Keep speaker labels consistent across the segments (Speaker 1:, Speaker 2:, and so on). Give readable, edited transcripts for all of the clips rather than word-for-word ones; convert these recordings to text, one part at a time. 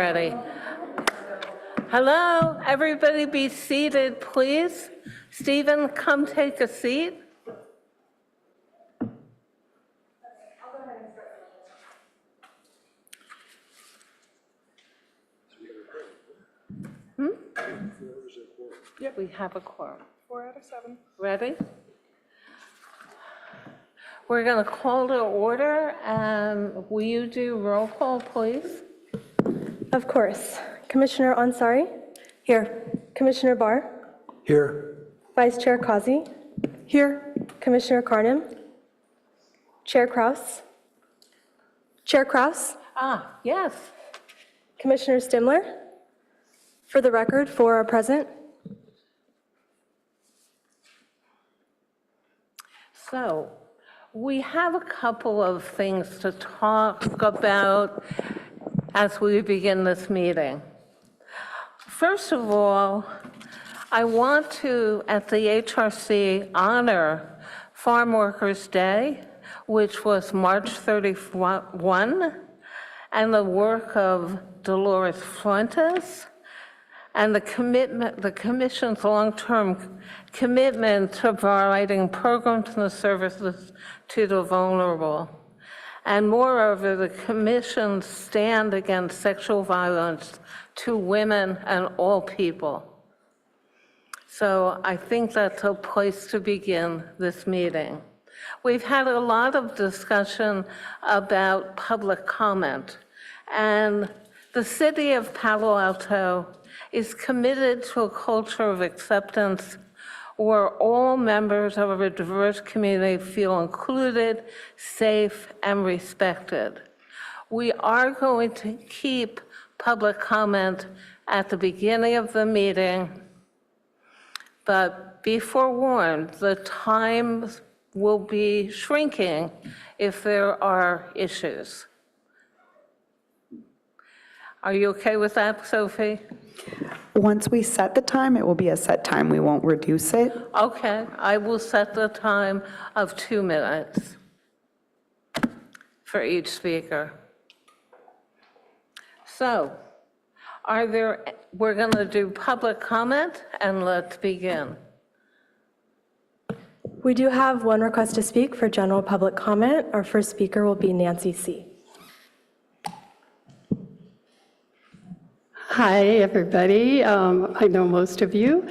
Speaker 1: Ready. Hello, everybody be seated, please. Stephen, come take a seat. Yep. We have a quorum.
Speaker 2: 4 out of 7.
Speaker 1: Ready? We're going to call to order, and will you do roll call, please?
Speaker 3: Of course. Commissioner Ansari? Here. Commissioner Barr?
Speaker 4: Here.
Speaker 3: Vice Chair Kazi? Here. Commissioner Carnum? Chair Kraus? Chair Kraus?
Speaker 1: Yes.
Speaker 3: Commissioner Stimler? For the record, 4 are present.
Speaker 1: So, we have a couple of things to talk about as we begin this meeting. First of all, I want to, at the HRC, honor Farm Workers' Day, which was March 31, and the work of Dolores Fuentes, and the Commission's long-term commitment to providing programs and services to the vulnerable. And moreover, the Commission's stand against sexual violence to women and all people. So I think that's a place to begin this meeting. We've had a lot of discussion about public comment, and the City of Palo Alto is committed to a culture of acceptance where all members of a diverse community feel included, safe, and respected. We are going to keep public comment at the beginning of the meeting, but be forewarned, the time will be shrinking if there are issues. Are you okay with that, Sophie?
Speaker 2: Once we set the time, it will be a set time. We won't reduce it.
Speaker 1: Okay, I will set the time of 2 minutes for each speaker. So, we're going to do public comment, and let's begin.
Speaker 3: We do have one request to speak for general public comment. Our first speaker will be Nancy C.
Speaker 5: Hi, everybody. I know most of you.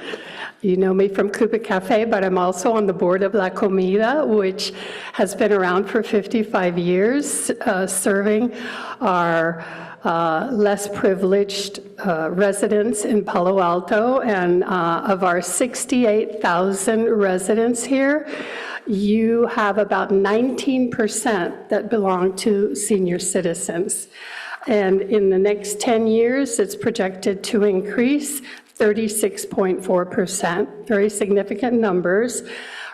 Speaker 5: You know me from Cuba Cafe, but I'm also on the board of La Comida, which has been around for 55 years, serving our less privileged residents in Palo Alto. And of our 68,000 residents here, you have about 19% that belong to senior citizens. And in the next 10 years, it's projected to increase 36.4%, very significant numbers.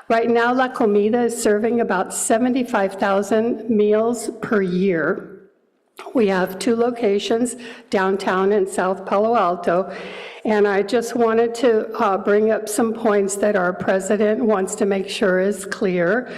Speaker 5: Right now, La Comida is serving about 75,000 meals per year. We have 2 locations, downtown and South Palo Alto. And I just wanted to bring up some points that our president wants to make sure is clear.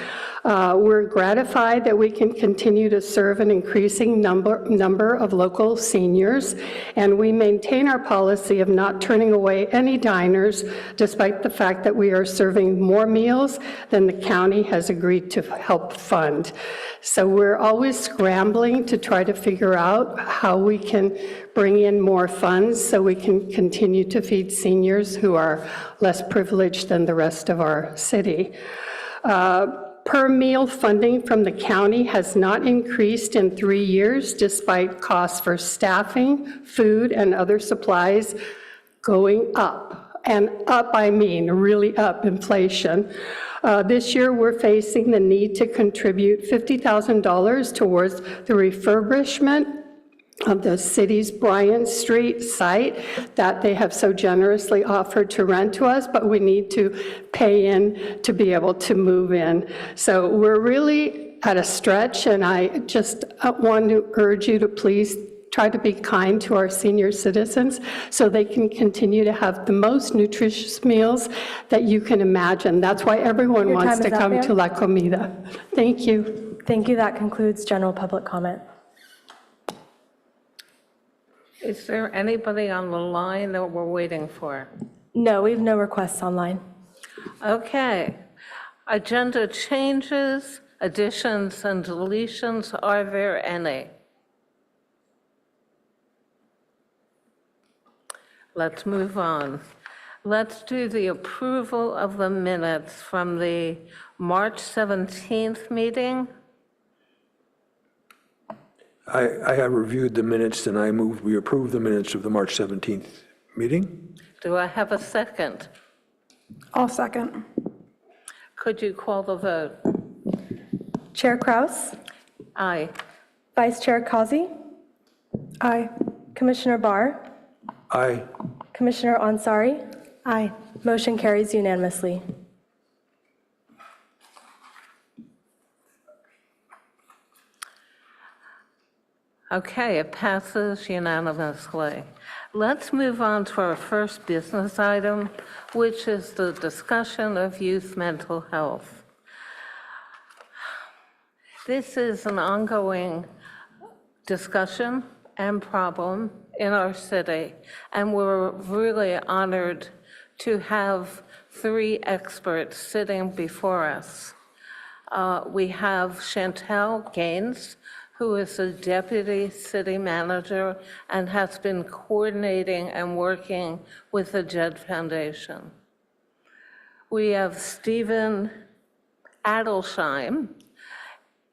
Speaker 5: We're gratified that we can continue to serve an increasing number of local seniors, and we maintain our policy of not turning away any diners, despite the fact that we are serving more meals than the county has agreed to help fund. So we're always scrambling to try to figure out how we can bring in more funds so we can continue to feed seniors who are less privileged than the rest of our city. Per meal funding from the county has not increased in 3 years, despite costs for staffing, food, and other supplies going up. And up, I mean really up, inflation. This year, we're facing the need to contribute $50,000 towards the refurbishment of the city's Bryant Street site that they have so generously offered to rent to us, but we need to pay in to be able to move in. So we're really at a stretch, and I just want to urge you to please try to be kind to our senior citizens so they can continue to have the most nutritious meals that you can imagine. That's why everyone wants to come to La Comida. Thank you.
Speaker 3: Thank you. That concludes general public comment.
Speaker 1: Is there anybody on the line that we're waiting for?
Speaker 3: No, we have no requests online.
Speaker 1: Okay. Agenda changes, additions, and deletions, are there any? Let's move on. Let's do the approval of the minutes from the March 17th meeting.
Speaker 4: I have reviewed the minutes, and I move we approve the minutes of the March 17th meeting.
Speaker 1: Do I have a second?
Speaker 2: I'll second.
Speaker 1: Could you call the vote?
Speaker 3: Chair Kraus,
Speaker 1: Aye.
Speaker 3: Vice Chair Kazi,
Speaker 2: Aye.
Speaker 3: Commissioner Barr,
Speaker 4: Aye.
Speaker 3: Commissioner Ansari.
Speaker 2: Aye.
Speaker 3: Motion carries unanimously.
Speaker 1: Okay, it passes unanimously. Let's move on to our first business item, which is the discussion of youth mental health. This is an ongoing discussion and problem in our city, and we're really honored to have 3 experts sitting before us. We have Chantel Gaines, who is the Deputy City Manager and has been coordinating and working with the JED Foundation. We have Stephen Adelsheim,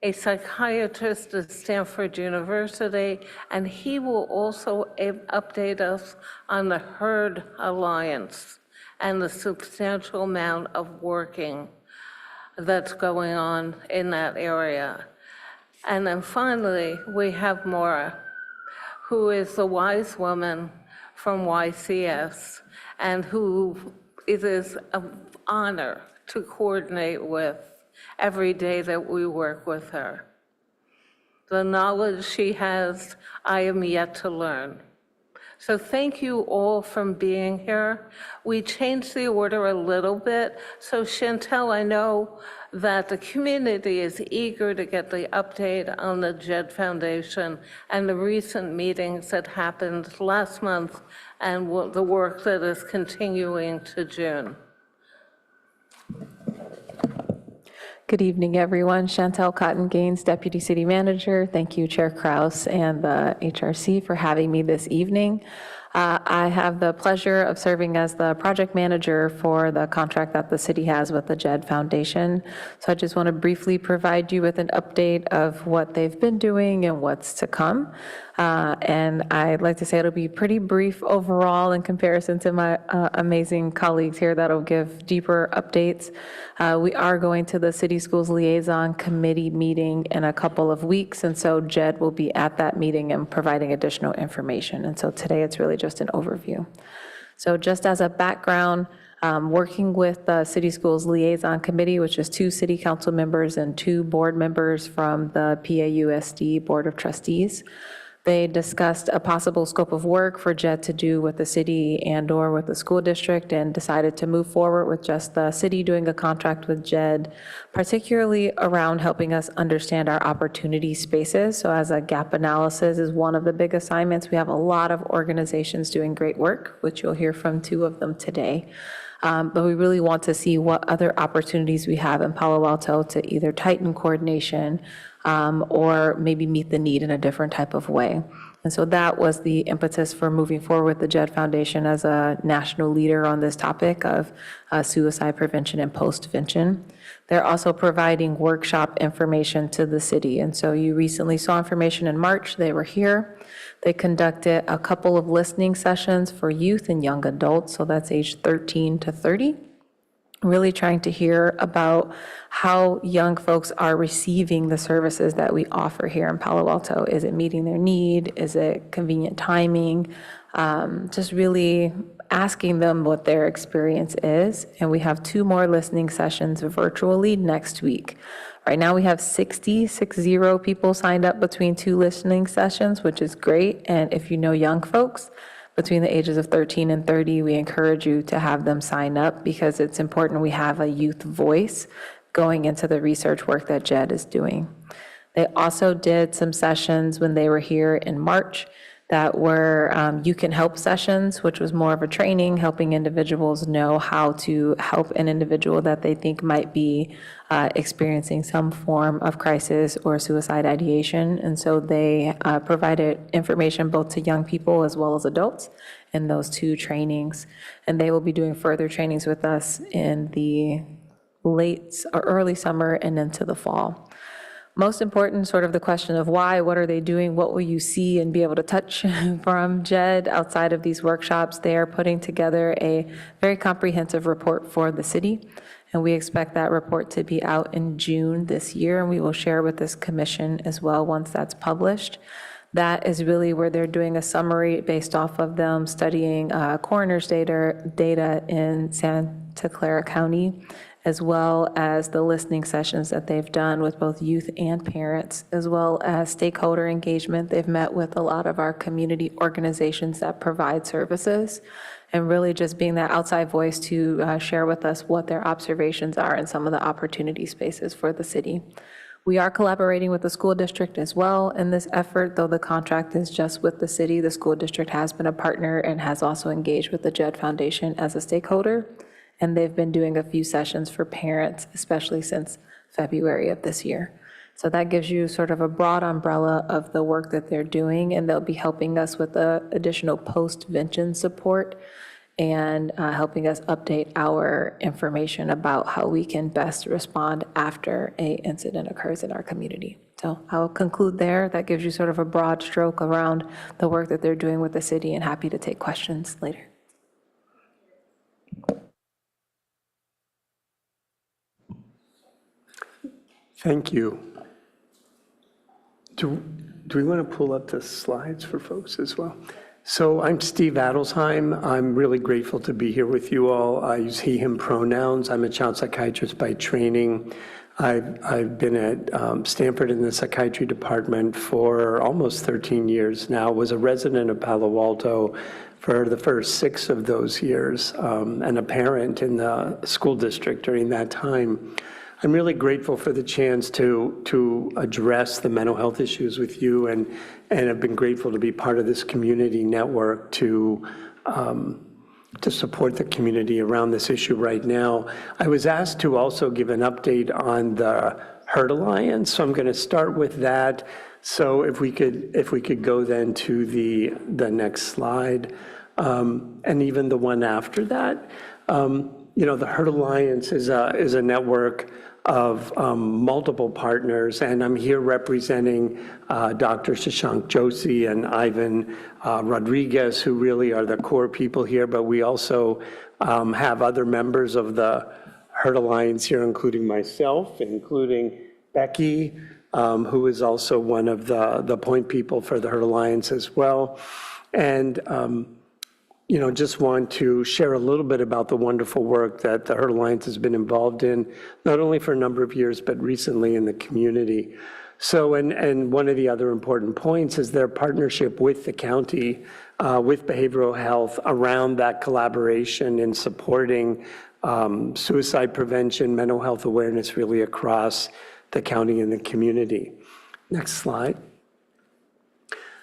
Speaker 1: a psychiatrist at Stanford University, and he will also update us on the HERD Alliance and the substantial amount of working that's going on in that area. And then finally, we have Maura, who is the wise woman from YCS, and who it is an honor to coordinate with every day that we work with her. The knowledge she has, I am yet to learn. So thank you all for being here. We changed the order a little bit. So Chantel, I know that the community is eager to get the update on the JED Foundation and the recent meetings that happened last month and the work that is continuing to June.
Speaker 6: Good evening, everyone. Chantel Cotton Gaines, Deputy City Manager. Thank you, Chair Kraus and the HRC for having me this evening. I have the pleasure of serving as the project manager for the contract that the city has with the JED Foundation. So I just want to briefly provide you with an update of what they've been doing and what's to come. And I'd like to say it'll be pretty brief overall in comparison to my amazing colleagues here that'll give deeper updates. We are going to the City Schools Liaison Committee meeting in a couple of weeks, and so JED will be at that meeting and providing additional information. And so today it's really just an overview. So just as a background, working with the City Schools Liaison Committee, which is 2 city council members and 2 board members from the PAUSD Board of Trustees. They discussed a possible scope of work for JED to do with the city and/or with the school district, and decided to move forward with just the city doing a contract with JED, particularly around helping us understand our opportunity spaces. So as a gap analysis is one of the big assignments. We have a lot of organizations doing great work, which you'll hear from 2 of them today. But we really want to see what other opportunities we have in Palo Alto to either tighten coordination or maybe meet the need in a different type of way. And so that was the impetus for moving forward with the JED Foundation as a national leader on this topic of suicide prevention and postvention. They're also providing workshop information to the city. And so you recently saw information in March. They were here. They conducted a couple of listening sessions for youth and young adults, so that's age 13 to 30. Really trying to hear about how young folks are receiving the services that we offer here in Palo Alto. Is it meeting their need? Is it convenient timing? Just really asking them what their experience is. And we have 2 more listening sessions virtually next week. Right now we have 60 people signed up between 2 listening sessions, which is great. And if you know young folks, between the ages of 13 and 30, we encourage you to have them sign up because it's important we have a youth voice going into the research work that JED is doing. They also did some sessions when they were here in March. that were you can help sessions, which was more of a training, helping individuals know how to help an individual that they think might be experiencing some form of crisis or suicide ideation. And so they provided information both to young people as well as adults in those two trainings. And they will be doing further trainings with us in the late or early summer and into the fall. Most important, sort of the question of why, what are they doing, what will you see and be able to touch from JED outside of these workshops. They are putting together a very comprehensive report for the city, and we expect that report to be out in June this year, and we will share with this commission as well once that's published. That is really where they're doing a summary based off of them studying coroner's data in Santa Clara County, as well as the listening sessions that they've done with both youth and parents, as well as stakeholder engagement. They've met with a lot of our community organizations that provide services, and really just being that outside voice to share with us what their observations are in some of the opportunity spaces for the city. We are collaborating with the school district as well in this effort, though the contract is just with the city. The school district has been a partner and has also engaged with the JED Foundation as a stakeholder. And they've been doing a few sessions for parents, especially since February of this year. So that gives you sort of a broad umbrella of the work that they're doing, and they'll be helping us with the additional post-vention support and helping us update our information about how we can best respond after an incident occurs in our community. So I'll conclude there. That gives you sort of a broad stroke around the work that they're doing with the city, and happy to take questions later.
Speaker 7: Thank you. Do we want to pull up the slides for folks as well? So I'm Steve Adelsheim. I'm really grateful to be here with you all. I use he, him pronouns. I'm a child psychiatrist by training. I've been at Stanford in the psychiatry department for almost 13 years now, was a resident of Palo Alto for the first 6 of those years, and a parent in the school district during that time. I'm really grateful for the chance to address the mental health issues with you, and have been grateful to be part of this community network to support the community around this issue right now. I was asked to also give an update on the Hurt Alliance, so I'm going to start with that. So if we could go then to the next slide, and even the one after that. The Hurt Alliance is a network of multiple partners, and I'm here representing Dr. Shashank Joshi and Ivan Rodriguez, who really are the core people here, but we also have other members of the Hurt Alliance here, including myself, including Becky, who is also one of the point people for the Hurt Alliance as well. And just want to share a little bit about the wonderful work that the Hurt Alliance has been involved in, not only for a number of years, but recently in the community. So, and one of the other important points is their partnership with the county, with behavioral health around that collaboration in supporting suicide prevention, mental health awareness really across the county and the community. Next slide.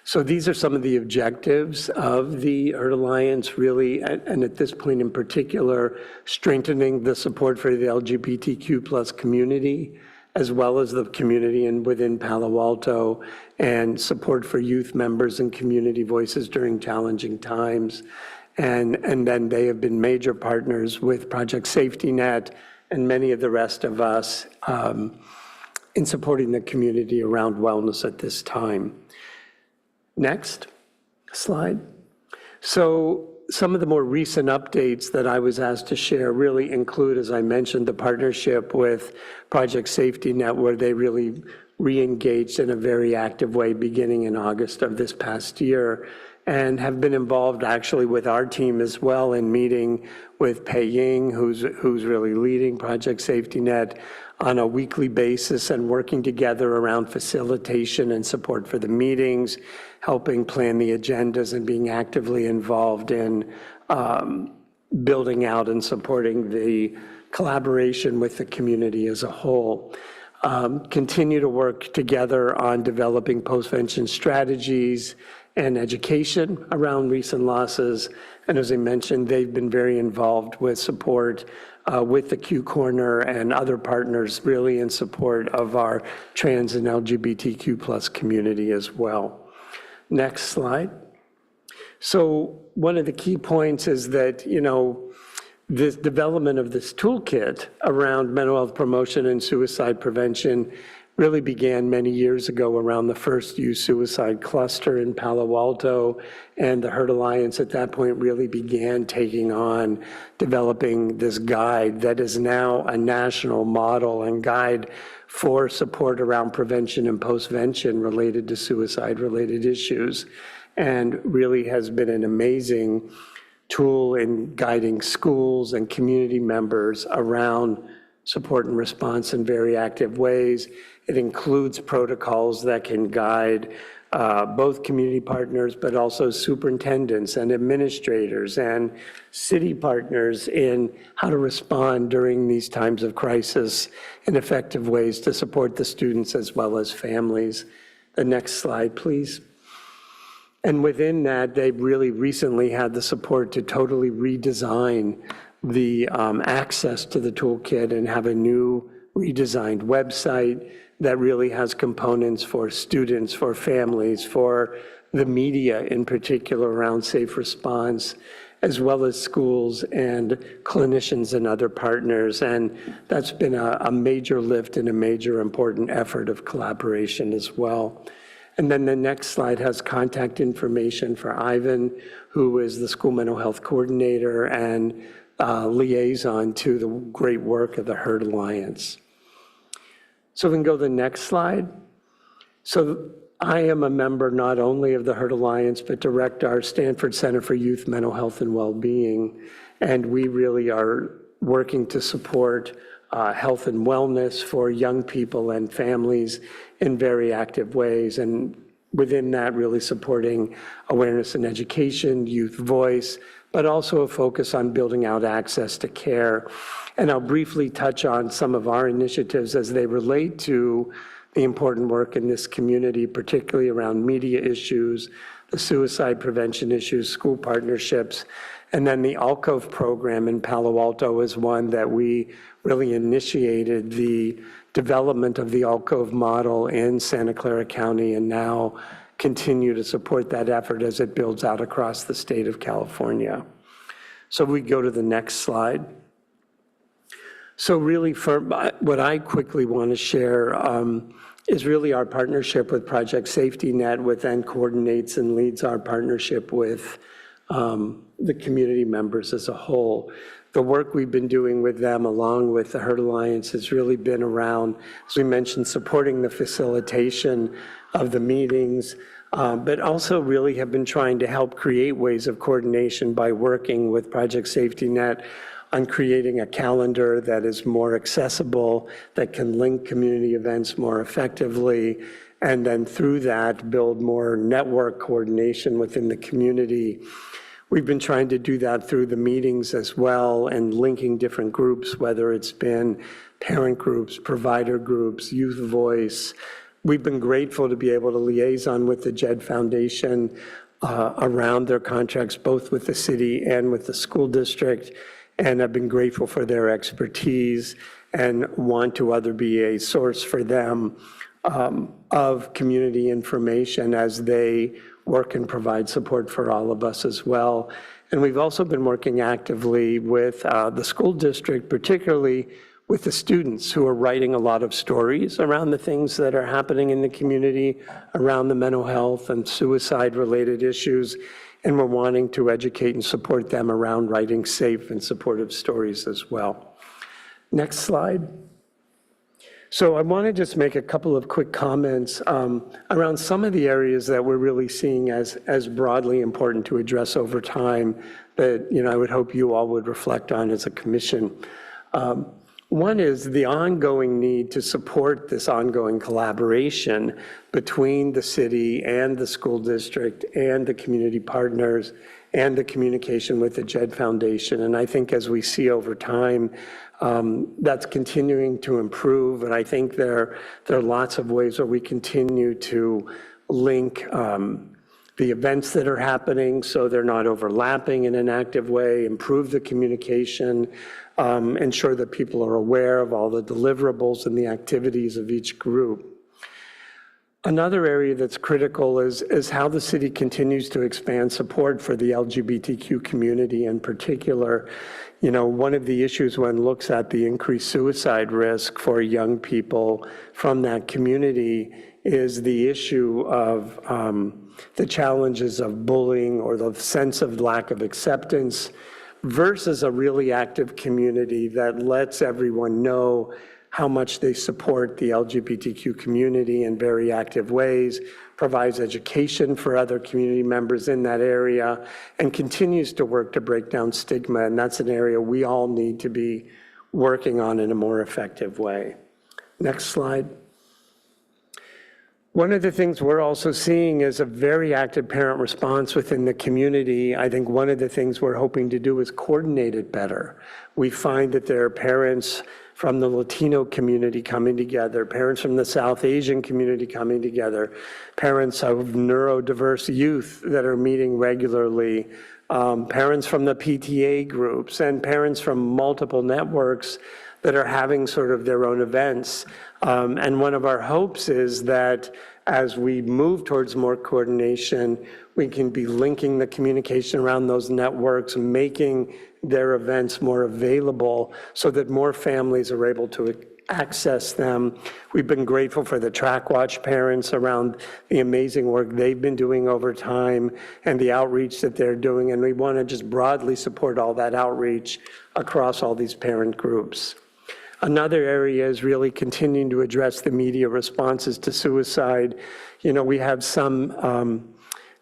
Speaker 7: So these are some of the objectives of the Hurt Alliance, really, and at this point in particular, strengthening the support for the LGBTQ+ community, as well as the community and within Palo Alto, and support for youth members and community voices during challenging times. And then they have been major partners with Project Safety Net and many of the rest of us in supporting the community around wellness at this time. Next slide. So some of the more recent updates that I was asked to share really include, as I mentioned, the partnership with Project Safety Net, where they really re-engaged in a very active way beginning in August of this past year, and have been involved actually with our team as well in meeting with Pei Ying, who's really leading Project Safety Net on a weekly basis, and working together around facilitation and support for the meetings, helping plan the agendas, and being actively involved in building out and supporting the collaboration with the community as a whole. Continue to work together on developing post-vention strategies and education around recent losses. And as I mentioned, they've been very involved with support with the Q Corner and other partners really in support of our trans and LGBTQ plus community as well. Next slide. So one of the key points is that, this development of this toolkit around mental health promotion and suicide prevention really began many years ago around the first youth suicide cluster in Palo Alto, and the Hurt Alliance at that point really began taking on developing this guide that is now a national model and guide for support around prevention and postvention related to suicide-related issues, and really has been an amazing tool in guiding schools and community members around support and response in very active ways. It includes protocols that can guide both community partners, but also superintendents and administrators and city partners in how to respond during these times of crisis in effective ways to support the students as well as families. The next slide, please. And within that, they've really recently had the support to totally redesign the access to the toolkit and have a new redesigned website that really has components for students, for families, for the media in particular around safe response, as well as schools and clinicians and other partners. And that's been a major lift and a major important effort of collaboration as well. And then the next slide has contact information for Ivan, who is the school mental health coordinator and liaison to the great work of the Hurt Alliance. So we can go to the next slide. So I am a member not only of the Hurt Alliance, but direct our Stanford Center for Youth Mental Health and Wellbeing. And we really are working to support health and wellness for young people and families in very active ways. And within that, really supporting awareness and education, youth voice, but also a focus on building out access to care. And I'll briefly touch on some of our initiatives as they relate to the important work in this community, particularly around media issues, the suicide prevention issues, school partnerships, and then the ALCOVE program in Palo Alto is one that we really initiated the development of the ALCOVE model in Santa Clara County and now continue to support that effort as it builds out across the state of California. So we go to the next slide. So really for what I quickly want to share is really our partnership with Project Safety Net, which then coordinates and leads our partnership with the community members as a whole. The work we've been doing with them along with the Hurt Alliance has really been around, as we mentioned, supporting the facilitation of the meetings, but also really have been trying to help create ways of coordination by working with Project Safety Net on creating a calendar that is more accessible, that can link community events more effectively, and then through that build more network coordination within the community. We've been trying to do that through the meetings as well and linking different groups, whether it's been parent groups, provider groups, youth voice. We've been grateful to be able to liaison with the JED Foundation around their contracts, both with the city and with the school district. And I've been grateful for their expertise and want to be a source for them of community information as they work and provide support for all of us as well. And we've also been working actively with the school district, particularly with the students who are writing a lot of stories around the things that are happening in the community around the mental health and suicide-related issues. And we're wanting to educate and support them around writing safe and supportive stories as well. Next slide. So I want to just make a couple of quick comments around some of the areas that we're really seeing as broadly important to address over time that I would hope you all would reflect on as a commission. One is the ongoing need to support this ongoing collaboration between the city and the school district and the community partners and the communication with the JED Foundation. And I think as we see over time, that's continuing to improve. And I think there are lots of ways where we continue to link the events that are happening so they're not overlapping in an active way, improve the communication, ensure that people are aware of all the deliverables and the activities of each group. Another area that's critical is how the city continues to expand support for the LGBTQ community in particular. You know, one of the issues when looks at the increased suicide risk for young people from that community is the issue of the challenges of bullying or the sense of lack of acceptance versus a really active community that lets everyone know how much they support the LGBTQ community in very active ways, provides education for other community members in that area, and continues to work to break down stigma. And that's an area we all need to be working on in a more effective way. Next slide. One of the things we're also seeing is a very active parent response within the community. I think one of the things we're hoping to do is coordinate it better. We find that there are parents from the Latino community coming together, parents from the South Asian community coming together, parents of neurodiverse youth that are meeting regularly, parents from the PTA groups, and parents from multiple networks that are having sort of their own events. And one of our hopes is that as we move towards more coordination, we can be linking the communication around those networks, making their events more available so that more families are able to access them. We've been grateful for the Track Watch parents around the amazing work they've been doing over time and the outreach that they're doing. And we want to just broadly support all that outreach across all these parent groups. Another area is really continuing to address the media responses to suicide. You know, we have some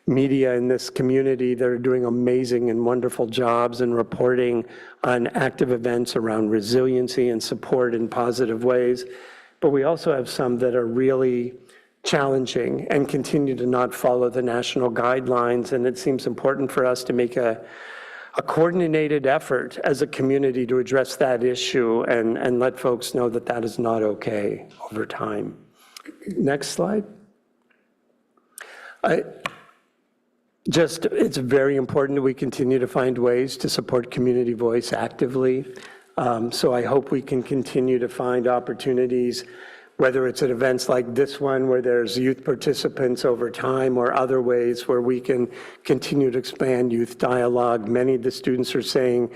Speaker 7: media in this community that are doing amazing and wonderful jobs in reporting on active events around resiliency and support in positive ways. But we also have some that are really challenging and continue to not follow the national guidelines. And it seems important for us to make a coordinated effort as a community to address that issue and let folks know that that is not okay over time. Next slide. It's very important that we continue to find ways to support community voice actively. So I hope we can continue to find opportunities, whether it's at events like this one where there's youth participants over time or other ways where we can continue to expand youth dialogue. Many of the students are saying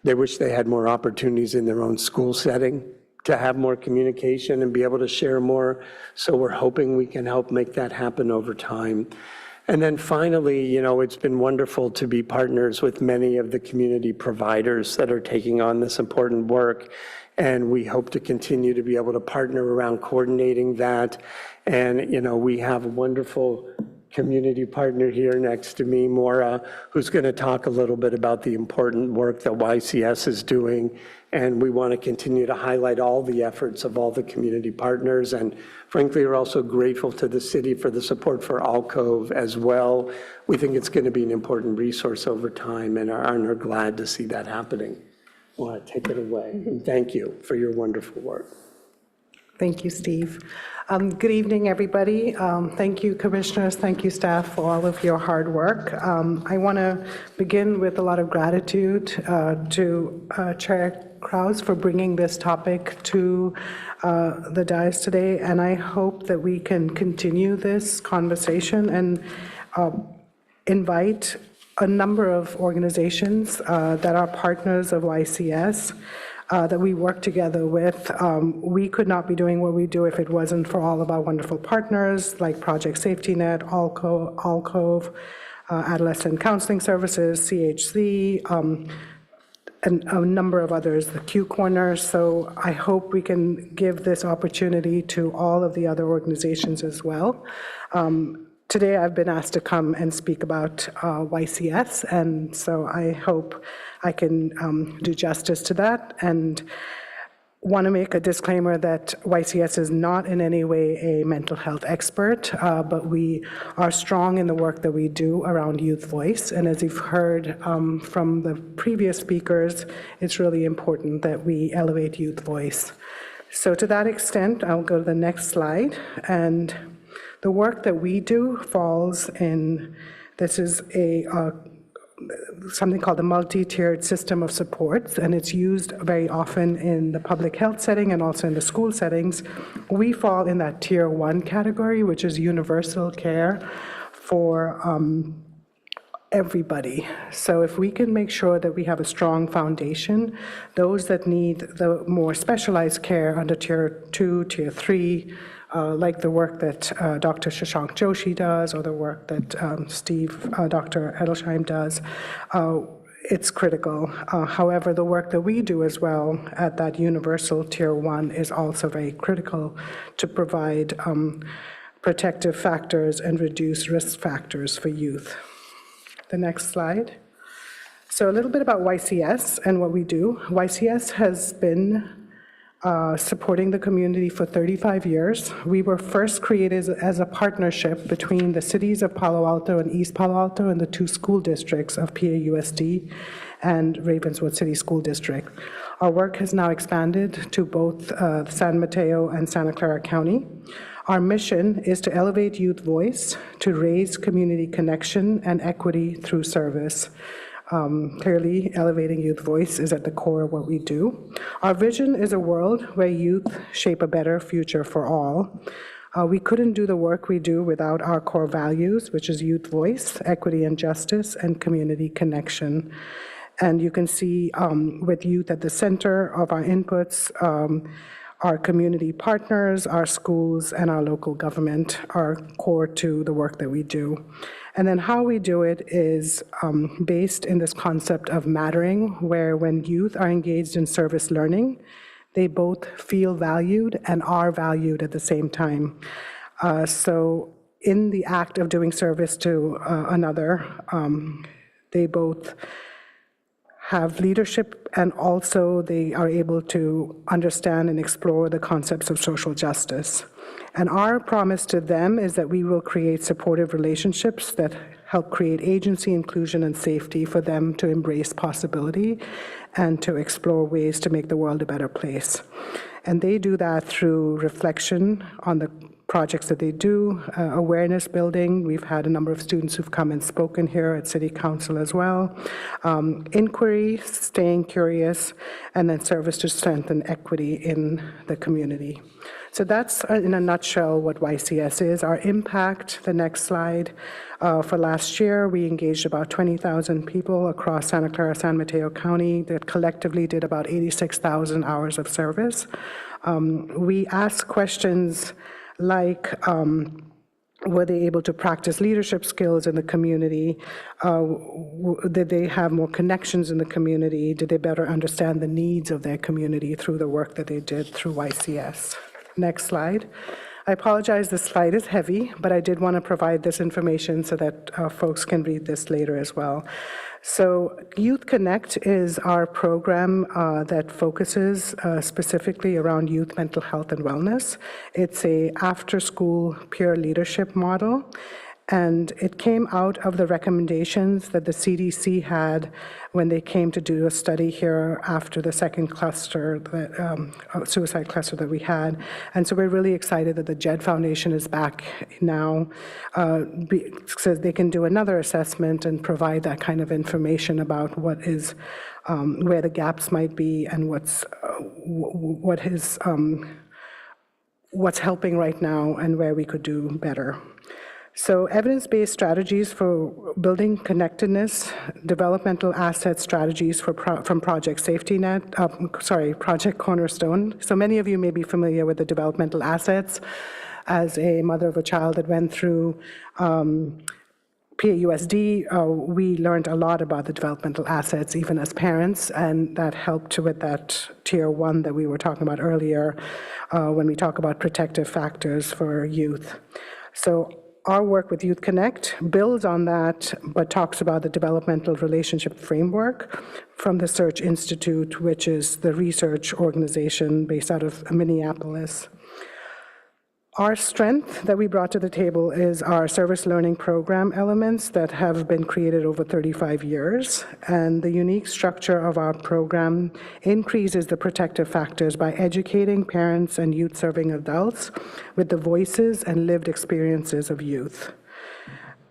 Speaker 7: they wish they had more opportunities in their own school setting to have more communication and be able to share more. So we're hoping we can help make that happen over time. And then finally, you know, it's been wonderful to be partners with many of the community providers that are taking on this important work. And we hope to continue to be able to partner around coordinating that. And, you know, we have a wonderful community partner here next to me, Maura, who's going to talk a little bit about the important work that YCS is doing. And we want to continue to highlight all the efforts of all the community partners. And frankly, we're also grateful to the city for the support for Alcove as well. We think it's going to be an important resource over time and are glad to see that happening. I want to take it away. And thank you for your wonderful work.
Speaker 8: Thank you, Steve. Good evening, everybody. Thank you, commissioners. Thank you, staff, for all of your hard work. I want to begin with a lot of gratitude to Chair Krause for bringing this topic to the dais today, and I hope that we can continue this conversation and invite a number of organizations that are partners of YCS that we work together with. We could not be doing what we do if it wasn't for all of our wonderful partners like Project Safety Net, Alcove, Adolescent Counseling Services, CHC, and a number of others, the Q Corner. So I hope we can give this opportunity to all of the other organizations as well. Today I've been asked to come and speak about YCS, and so I hope I can do justice to that, and want to make a disclaimer that YCS is not in any way a mental health expert, but we are strong in the work that we do around youth voice. And as you've heard from the previous speakers, it's really important that we elevate youth voice. So to that extent, I'll go to the next slide. And The work that we do falls in, this is something called the multi-tiered system of supports, and it's used very often in the public health setting and also in the school settings. We fall in that tier 1 category, which is universal care for everybody. So if we can make sure that we have a strong foundation, those that need the more specialized care under tier 2, tier 3, like the work that Dr. Shashank Joshi does, or the work that Dr. Edelsheim does, it's critical. However, the work that we do as well at that universal tier 1 is also very critical to provide protective factors and reduce risk factors for youth. The next slide. So a little bit about YCS and what we do. YCS has been supporting the community for 35 years. We were first created as a partnership between the cities of Palo Alto and East Palo Alto and the 2 school districts of PAUSD and Ravenswood City School District. Our work has now expanded to both San Mateo and Santa Clara County. Our mission is to elevate youth voice, to raise community connection and equity through service. Clearly, elevating youth voice is at the core of what we do. Our vision is a world where youth shape a better future for all. We couldn't do the work we do without our core values, which is youth voice, equity and justice, and community connection. And you can see with youth at the center of our inputs, our community partners, our schools, and our local government are core to the work that we do. And then how we do it is based in this concept of mattering, where when youth are engaged in service learning, they both feel valued and are valued at the same time. So in the act of doing service to another, they both have leadership, and also they are able to understand and explore the concepts of social justice. And our promise to them is that we will create supportive relationships that help create agency, inclusion, and safety for them to embrace possibility and to explore ways to make the world a better place. And they do that through reflection on the projects that they do, awareness building. We've had a number of students who've come and spoken here at City Council as well. Inquiry, staying curious, and then service to strengthen equity in the community. So that's, in a nutshell, what YCS is. Our impact, the next slide. For last year, we engaged about 20,000 people across Santa Clara, San Mateo County that collectively did about 86,000 hours of service. We asked questions like, were they able to practice leadership skills in the community? Did they have more connections in the community? Did they better understand the needs of their community through the work that they did through YCS? Next slide. I apologize, this slide is heavy, but I did want to provide this information so that folks can read this later as well. So Youth Connect is our program that focuses specifically around youth mental health and wellness. It's a after-school peer leadership model, and it came out of the recommendations that the CDC had when they came to do a study here after the second cluster, suicide cluster that we had. And so we're really excited that the JED Foundation is back now, so they can do another assessment and provide that kind of information about what is, where the gaps might be and what's helping right now and where we could do better. So evidence-based strategies for building connectedness, developmental asset strategies from Project Project Cornerstone. So many of you may be familiar with the developmental assets. As a mother of a child that went through PAUSD, we learned a lot about the developmental assets, even as parents, and that helped with that tier 1 that we were talking about earlier when we talk about protective factors for youth. So our work with Youth Connect builds on that, but talks about the developmental relationship framework from the Search Institute, which is the research organization based out of Minneapolis. Our strength that we brought to the table is our service learning program elements that have been created over 35 years. And the unique structure of our program increases the protective factors by educating parents and youth-serving adults with the voices and lived experiences of youth.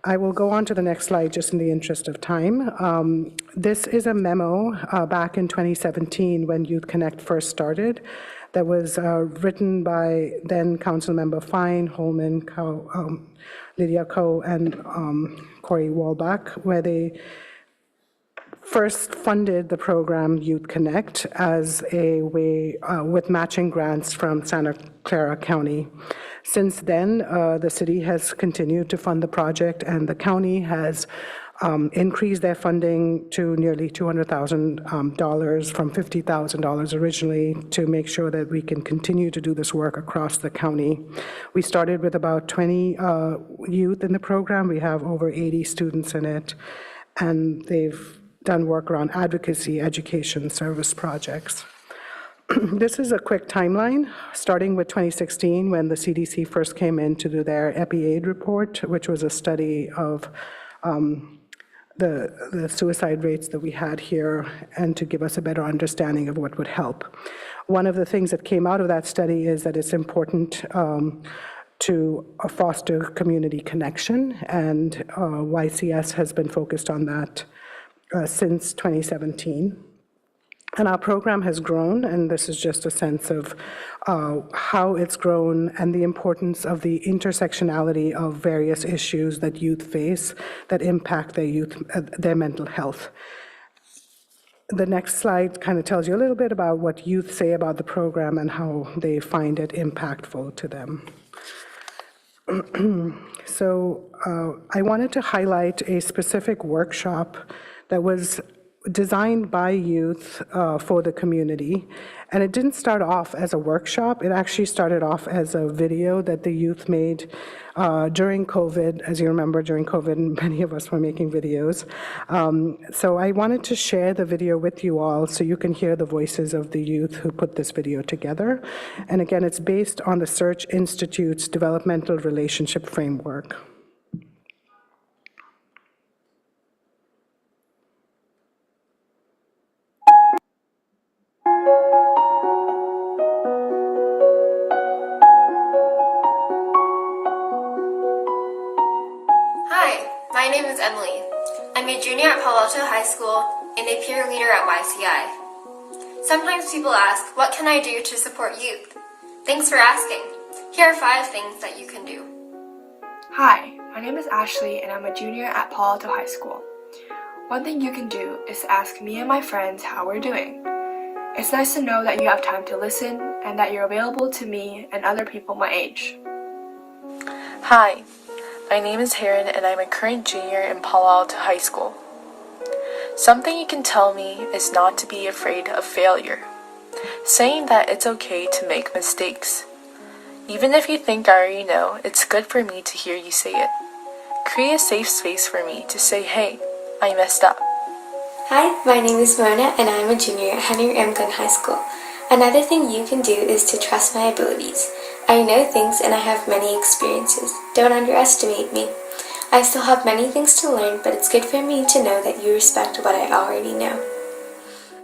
Speaker 8: I will go on to the next slide just in the interest of time. This is a memo back in 2017 when Youth Connect first started that was written by then Councilmember Fine, Holman, Lydia Ko, and Corey Walbach, where they first funded the program Youth Connect as a way with matching grants from Santa Clara County. Since then, the city has continued to fund the project, and the county has increased their funding to nearly $200,000 from $50,000 originally to make sure that we can continue to do this work across the county. We started with about 20 youth in the program. We have over 80 students in it, and they've done work around advocacy, education, service projects. This is a quick timeline, starting with 2016 when the CDC first came in to do their EpiAid report, which was a study of the suicide rates that we had here and to give us a better understanding of what would help. One of the things that came out of that study is that it's important to foster community connection, and YCS has been focused on that since 2017. And our program has grown, and this is just a sense of how it's grown and the importance of the intersectionality of various issues that youth face that impact their mental health. The next slide kind of tells you a little bit about what youth say about the program and how they find it impactful to them. So I wanted to highlight a specific workshop that was designed by youth for the community. And it didn't start off as a workshop. It actually started off as a video that the youth made during COVID. As you remember, during COVID, many of us were making videos. So I wanted to share the video with you all so you can hear the voices of the youth who put this video together. And again, it's based on the Search Institute's developmental relationship framework.
Speaker 9: Hi, my name is Emily. I'm a junior at Palo Alto High School and a peer leader at YCI. Sometimes people ask, what can I do to support youth? Thanks for asking. Here are 5 things that you can do.
Speaker 10: Hi, my name is Ashley and I'm a junior at Palo Alto High School. One thing you can do is to ask me and my friends how we're doing. It's nice to know that you have time to listen and that you're available to me and other people my age.
Speaker 11: Hi, my name is Heron and I'm a current junior in Palo Alto High School. Something you can tell me is not to be afraid of failure. Saying that it's okay to make mistakes. Even if you think I already know, it's good for me to hear you say it. Create a safe space for me to say, hey, I messed up.
Speaker 9: Hi, my name is Mona and I'm a junior at Henry M. Glenn High School. Another thing you can do is to trust my abilities. I know things and I have many experiences. Don't underestimate me. I still have many things to learn, but it's good for me to know that you respect what I already know.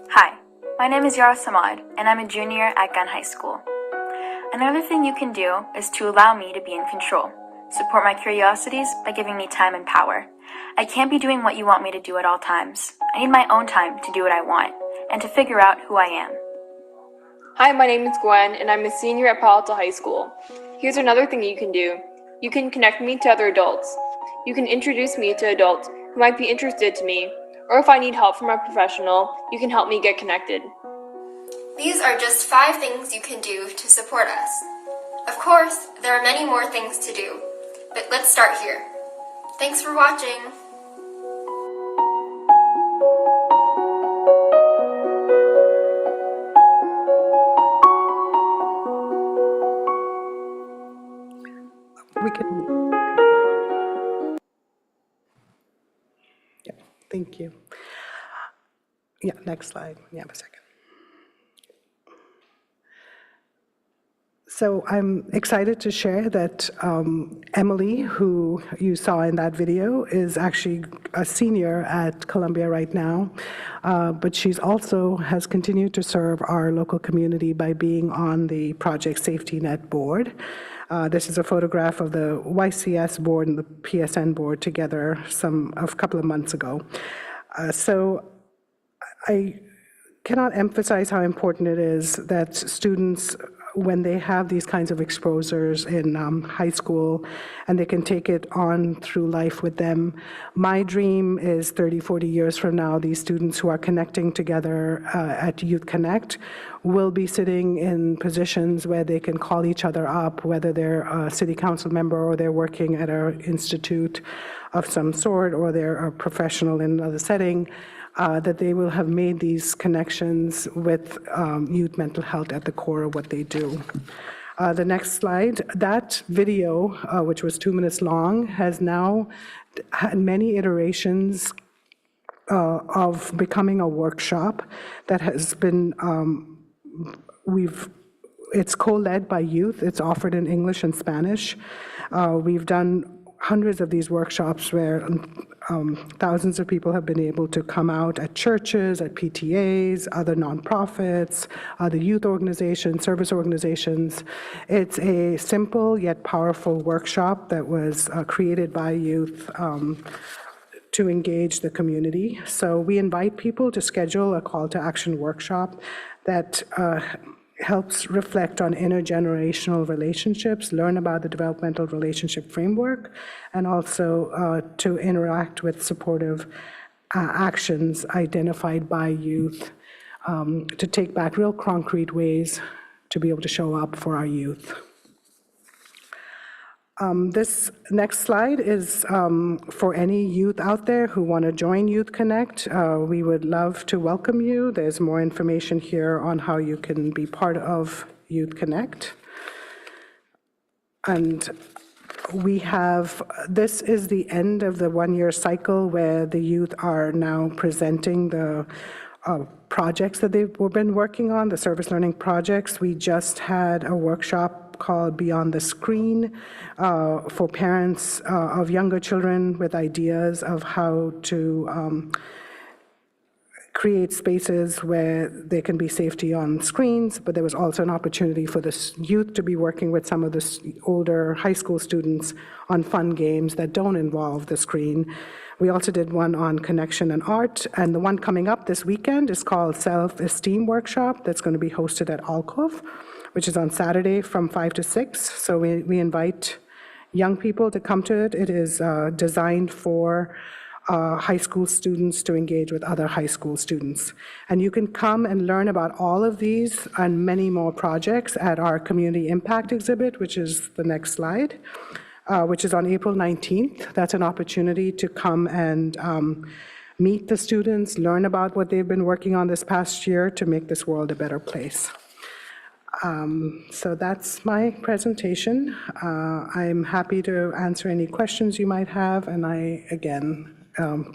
Speaker 12: Hi, my name is Yara Samad, and I'm a junior at Gunn High School. Another thing you can do is to allow me to be in control. Support my curiosities by giving me time and power. I can't be doing what you want me to do at all times. I need my own time to do what I want, and to figure out who I am.
Speaker 13: Hi, my name is Gwen, and I'm a senior at Palo Alto High School. Here's another thing you can do. You can connect me to other adults. You can introduce me to adults who might be interested to me, or if I need help from a professional, you can help me get connected.
Speaker 9: These are just 5 things you can do to support us. Of course, there are many more things to do, but let's start here. Thanks for watching.
Speaker 8: We can. Yeah, thank you. Yeah, next slide. Yeah, a second. So I'm excited to share that Emily, who you saw in that video, is actually a senior at Columbia right now, but she's also has continued to serve our local community by being on the Project Safety Net board. This is a photograph of the YCS board and the PSN board together a couple of months ago. So I cannot emphasize how important it is that students, when they have these kinds of exposures in high school and they can take it on through life with them. My dream is 30, 40 years from now, these students who are connecting together at Youth Connect will be sitting in positions where they can call each other up, whether they're a city council member or they're working at an institute of some sort or they're a professional in another setting. That they will have made these connections with youth mental health at the core of what they do. The next slide, that video, which was 2 minutes long, has now had many iterations of becoming a workshop that has been, it's co-led by youth, it's offered in English and Spanish. We've done hundreds of these workshops where thousands of people have been able to come out at churches, at PTAs, other nonprofits, other youth organizations, service organizations. It's a simple yet powerful workshop that was created by youth to engage the community. So we invite people to schedule a call to action workshop that helps reflect on intergenerational relationships, learn about the developmental relationship framework, and also to interact with supportive actions identified by youth to take back real concrete ways to be able to show up for our youth. This next slide is for any youth out there who want to join Youth Connect. We would love to welcome you. There's more information here on how you can be part of Youth Connect. And we have, this is the end of the one-year cycle where the youth are now presenting the projects that they've been working on, the service learning projects. We just had a workshop called Beyond the Screen for parents of younger children with ideas of how to create spaces where there can be safety on screens, but there was also an opportunity for the youth to be working with some of the older high school students on fun games that don't involve the screen. We also did one on connection and art, and the one coming up this weekend is called Self-Esteem Workshop that's going to be hosted at Alcove, which is on Saturday from 5 to 6. So we invite young people to come to it. It is designed for high school students to engage with other high school students. And you can come and learn about all of these and many more projects at our Community Impact exhibit, which is the next slide, which is on April 19th. That's an opportunity to come and meet the students, learn about what they've been working on this past year to make this world a better place. So that's my presentation. I'm happy to answer any questions you might have, and I, again,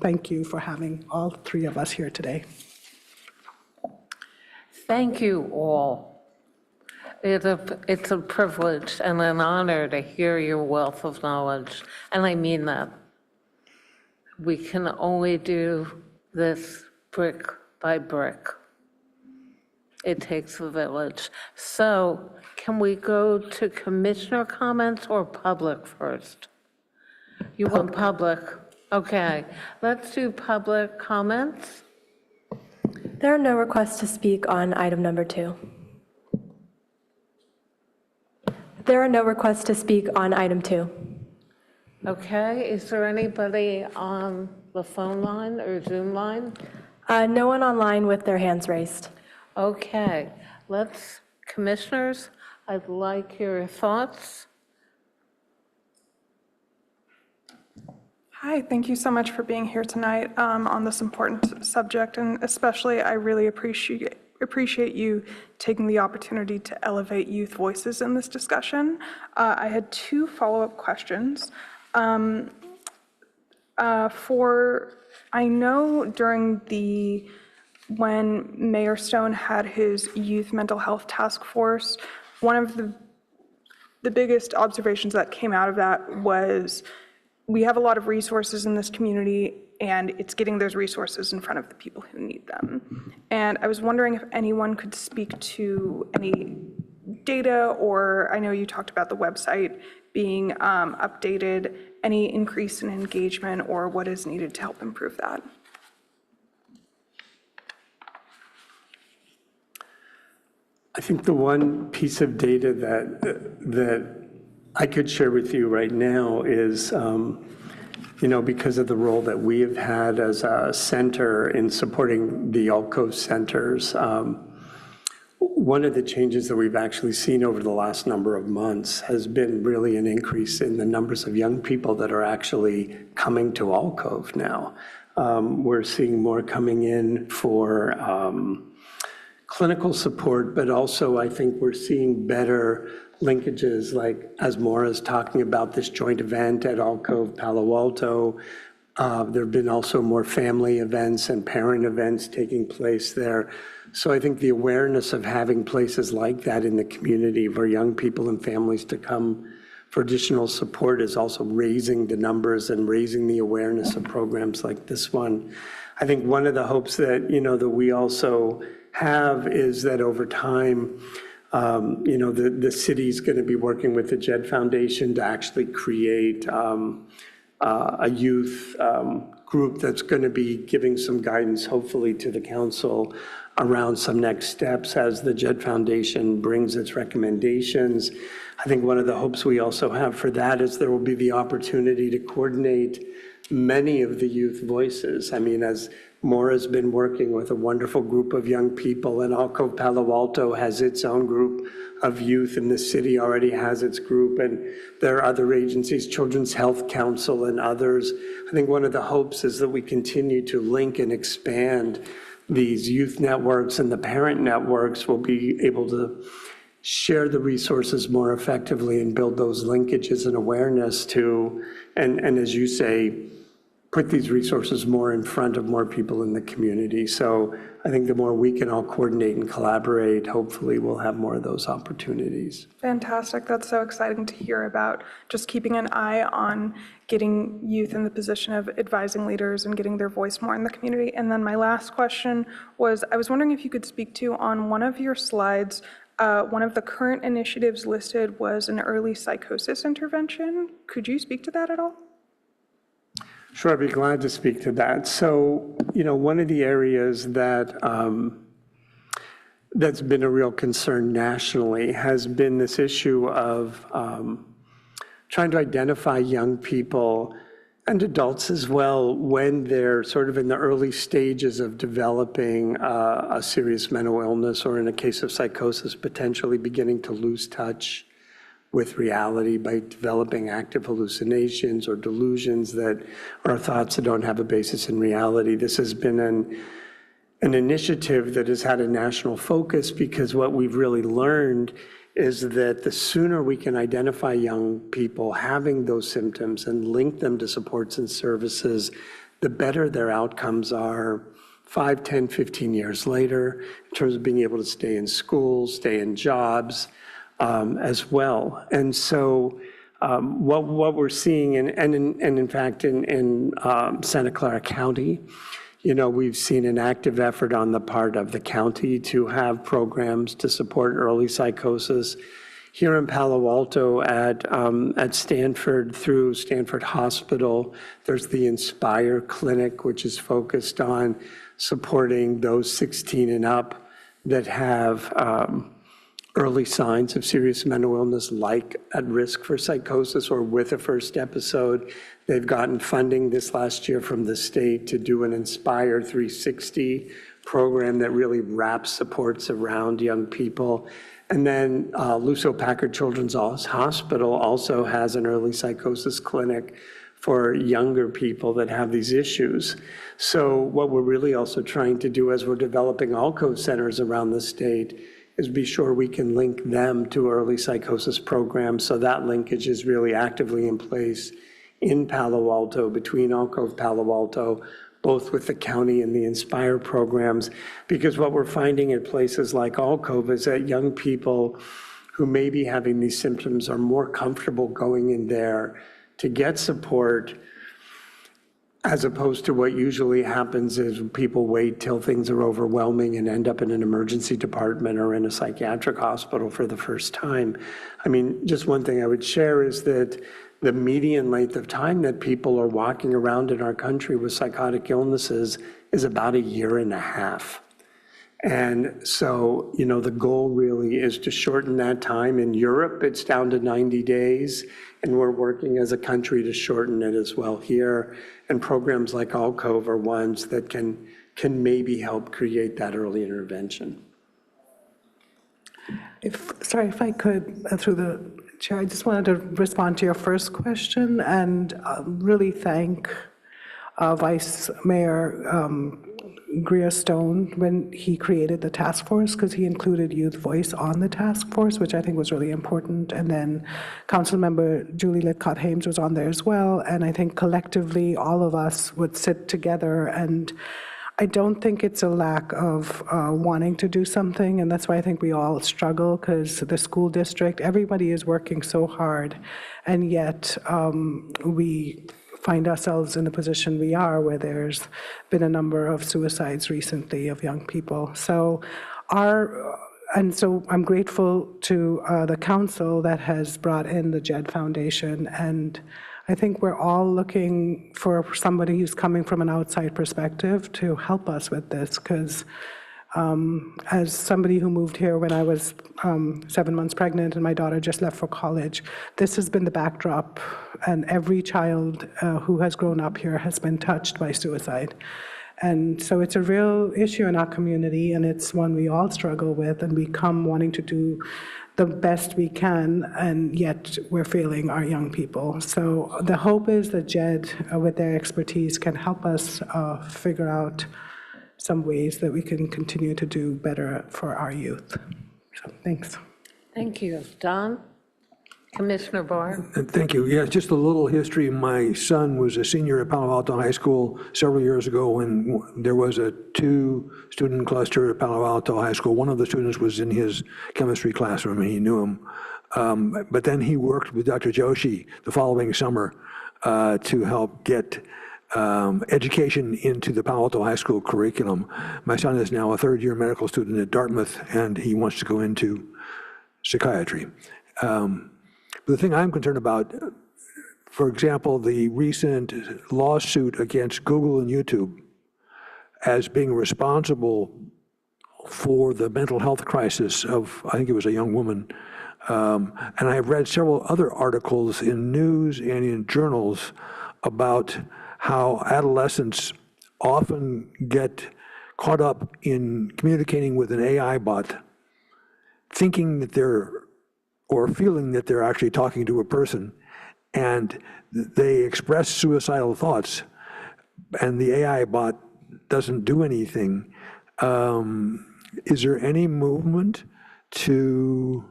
Speaker 8: thank you for having all three of us here today.
Speaker 1: Thank you all. It's a privilege and an honor to hear your wealth of knowledge, and I mean that. We can only do this brick by brick. It takes a village. So can we go to commissioner comments or public first? You want public? Okay, let's do public comments.
Speaker 3: There are no requests to speak on item number 2. There are no requests to speak on item 2.
Speaker 1: Okay, is there anybody on the phone line or Zoom line?
Speaker 3: No one online with their hands raised.
Speaker 1: Okay, commissioners, I'd like your thoughts.
Speaker 14: Hi, thank you so much for being here tonight on this important subject, and especially I really appreciate you taking the opportunity to elevate youth voices in this discussion. I had 2 follow-up questions. I know during when Mayor Stone had his youth mental health task force, one of the the biggest observations that came out of that was we have a lot of resources in this community, and it's getting those resources in front of the people who need them. And I was wondering if anyone could speak to any data, or I know you talked about the website being updated, any increase in engagement or what is needed to help improve that.
Speaker 7: I think the one piece of data that I could share with you right now is, because of the role that we have had as a center in supporting the alcove centers, one of the changes that we've actually seen over the last number of months has been really an increase in the numbers of young people that are actually coming to alcove now. We're seeing more coming in for clinical support, but also I think we're seeing better linkages, like as Maura's talking about this joint event at Alcove Palo Alto. There have been also more family events and parent events taking place there. So I think the awareness of having places like that in the community for young people and families to come for additional support is also raising the numbers and raising the awareness of programs like this one. I think one of the hopes that, that we also have is that over time, the city's going to be working with the JED Foundation to actually create a youth group that's going to be giving some guidance, hopefully, to the council around some next steps as the JED Foundation brings its recommendations. I think one of the hopes we also have for that is there will be the opportunity to coordinate many of the youth voices. I mean, as Maura's been working with a wonderful group of young people, and Alcove Palo Alto has its own group of youth, and the city already has its group, and there are other agencies, Children's Health Council and others. I think one of the hopes is that we continue to link and expand these youth networks, and the parent networks will be able to share the resources more effectively and build those linkages and awareness to, and as you say, put these resources more in front of more people in the community. So I think the more we can all coordinate and collaborate, hopefully we'll have more of those opportunities.
Speaker 14: Fantastic. That's so exciting to hear about, just keeping an eye on getting youth in the position of advising leaders and getting their voice more in the community. And then my last question was, I was wondering if you could speak to, on one of your slides, one of the current initiatives listed was an early psychosis intervention. Could you speak to that at all?
Speaker 7: Sure, I'd be glad to speak to that. So, one of the areas that that's been a real concern nationally has been this issue of trying to identify young people and adults as well when they're sort of in the early stages of developing a serious mental illness, or in a case of psychosis, potentially beginning to lose touch with reality by developing active hallucinations or delusions that are thoughts that don't have a basis in reality. This has been an initiative that has had a national focus, because what we've really learned is that the sooner we can identify young people having those symptoms and link them to supports and services, the better their outcomes are 5, 10, 15 years later, in terms of being able to stay in school, stay in jobs, as well. And so what we're seeing, and in fact in Santa Clara County, we've seen an active effort on the part of the county to have programs to support early psychosis. Here in Palo Alto at Stanford, through Stanford Hospital, there's the Inspire Clinic, which is focused on supporting those 16 and up that have early signs of serious mental illness, like at risk for psychosis or with a first episode. They've gotten funding this last year from the state to do an Inspire 360 program that really wraps supports around young people. And then Luso Packard Children's Hospital also has an early psychosis clinic for younger people that have these issues. So what we're really also trying to do as we're developing alcove centers around the state is be sure we can link them to early psychosis programs. So that linkage is really actively in place in Palo Alto, between Alcove Palo Alto, both with the county and the Inspire programs. Because what we're finding in places like Alcove is that young people who may be having these symptoms are more comfortable going in there to get support, as opposed to what usually happens is people wait till things are overwhelming and end up in an emergency department or in a psychiatric hospital for the first time. I mean, just one thing I would share is that the median length of time that people are walking around in our country with psychotic illnesses is about 1.5 years. And so, you know, the goal really is to shorten that time. In Europe, it's down to 90 days, and we're working as a country to shorten it as well here. And programs like ALCOVE are ones that can maybe help create that early intervention.
Speaker 8: Sorry, if I could, through the chair, I just wanted to respond to your first question and really thank Vice Mayor Greer Stone when he created the task force, because he included youth voice on the task force, which I think was really important. And then Councilmember Julie Lidcott-Hames was on there as well. And I think collectively, all of us would sit together, and I don't think it's a lack of wanting to do something, and that's why I think we all struggle, because the school district, everybody is working so hard, and yet we find ourselves in the position we are, where there's been a number of suicides recently of young people. So I'm grateful to the council that has brought in the JED Foundation, and I think we're all looking for somebody who's coming from an outside perspective to help us with this, because as somebody who moved here when I was 7 months pregnant and my daughter just left for college, this has been the backdrop, and every child who has grown up here has been touched by suicide. And so it's a real issue in our community, and it's one we all struggle with, and we come wanting to do the best we can, and yet we're failing our young people. So the hope is that JED, with their expertise, can help us figure out some ways that we can continue to do better for our youth. So thanks.
Speaker 1: Thank you. Don? Commissioner Barr?
Speaker 4: Thank you. Yeah, just a little history. My son was a senior at Palo Alto High School several years ago when there was a 2-student cluster at Palo Alto High School. One of the students was in his chemistry classroom, and he knew him. But then he worked with Dr. Joshi the following summer to help get education into the Palo Alto High School curriculum. My son is now a third-year medical student at Dartmouth, and he wants to go into psychiatry. The thing I'm concerned about, for example, the recent lawsuit against Google and YouTube as being responsible for the mental health crisis of, I think it was a young woman. And I have read several other articles in news and in journals about how adolescents often get caught up in communicating with an AI bot, thinking that they're, or feeling that they're actually talking to a person, and they express suicidal thoughts, and the AI bot doesn't do anything. Is there any movement to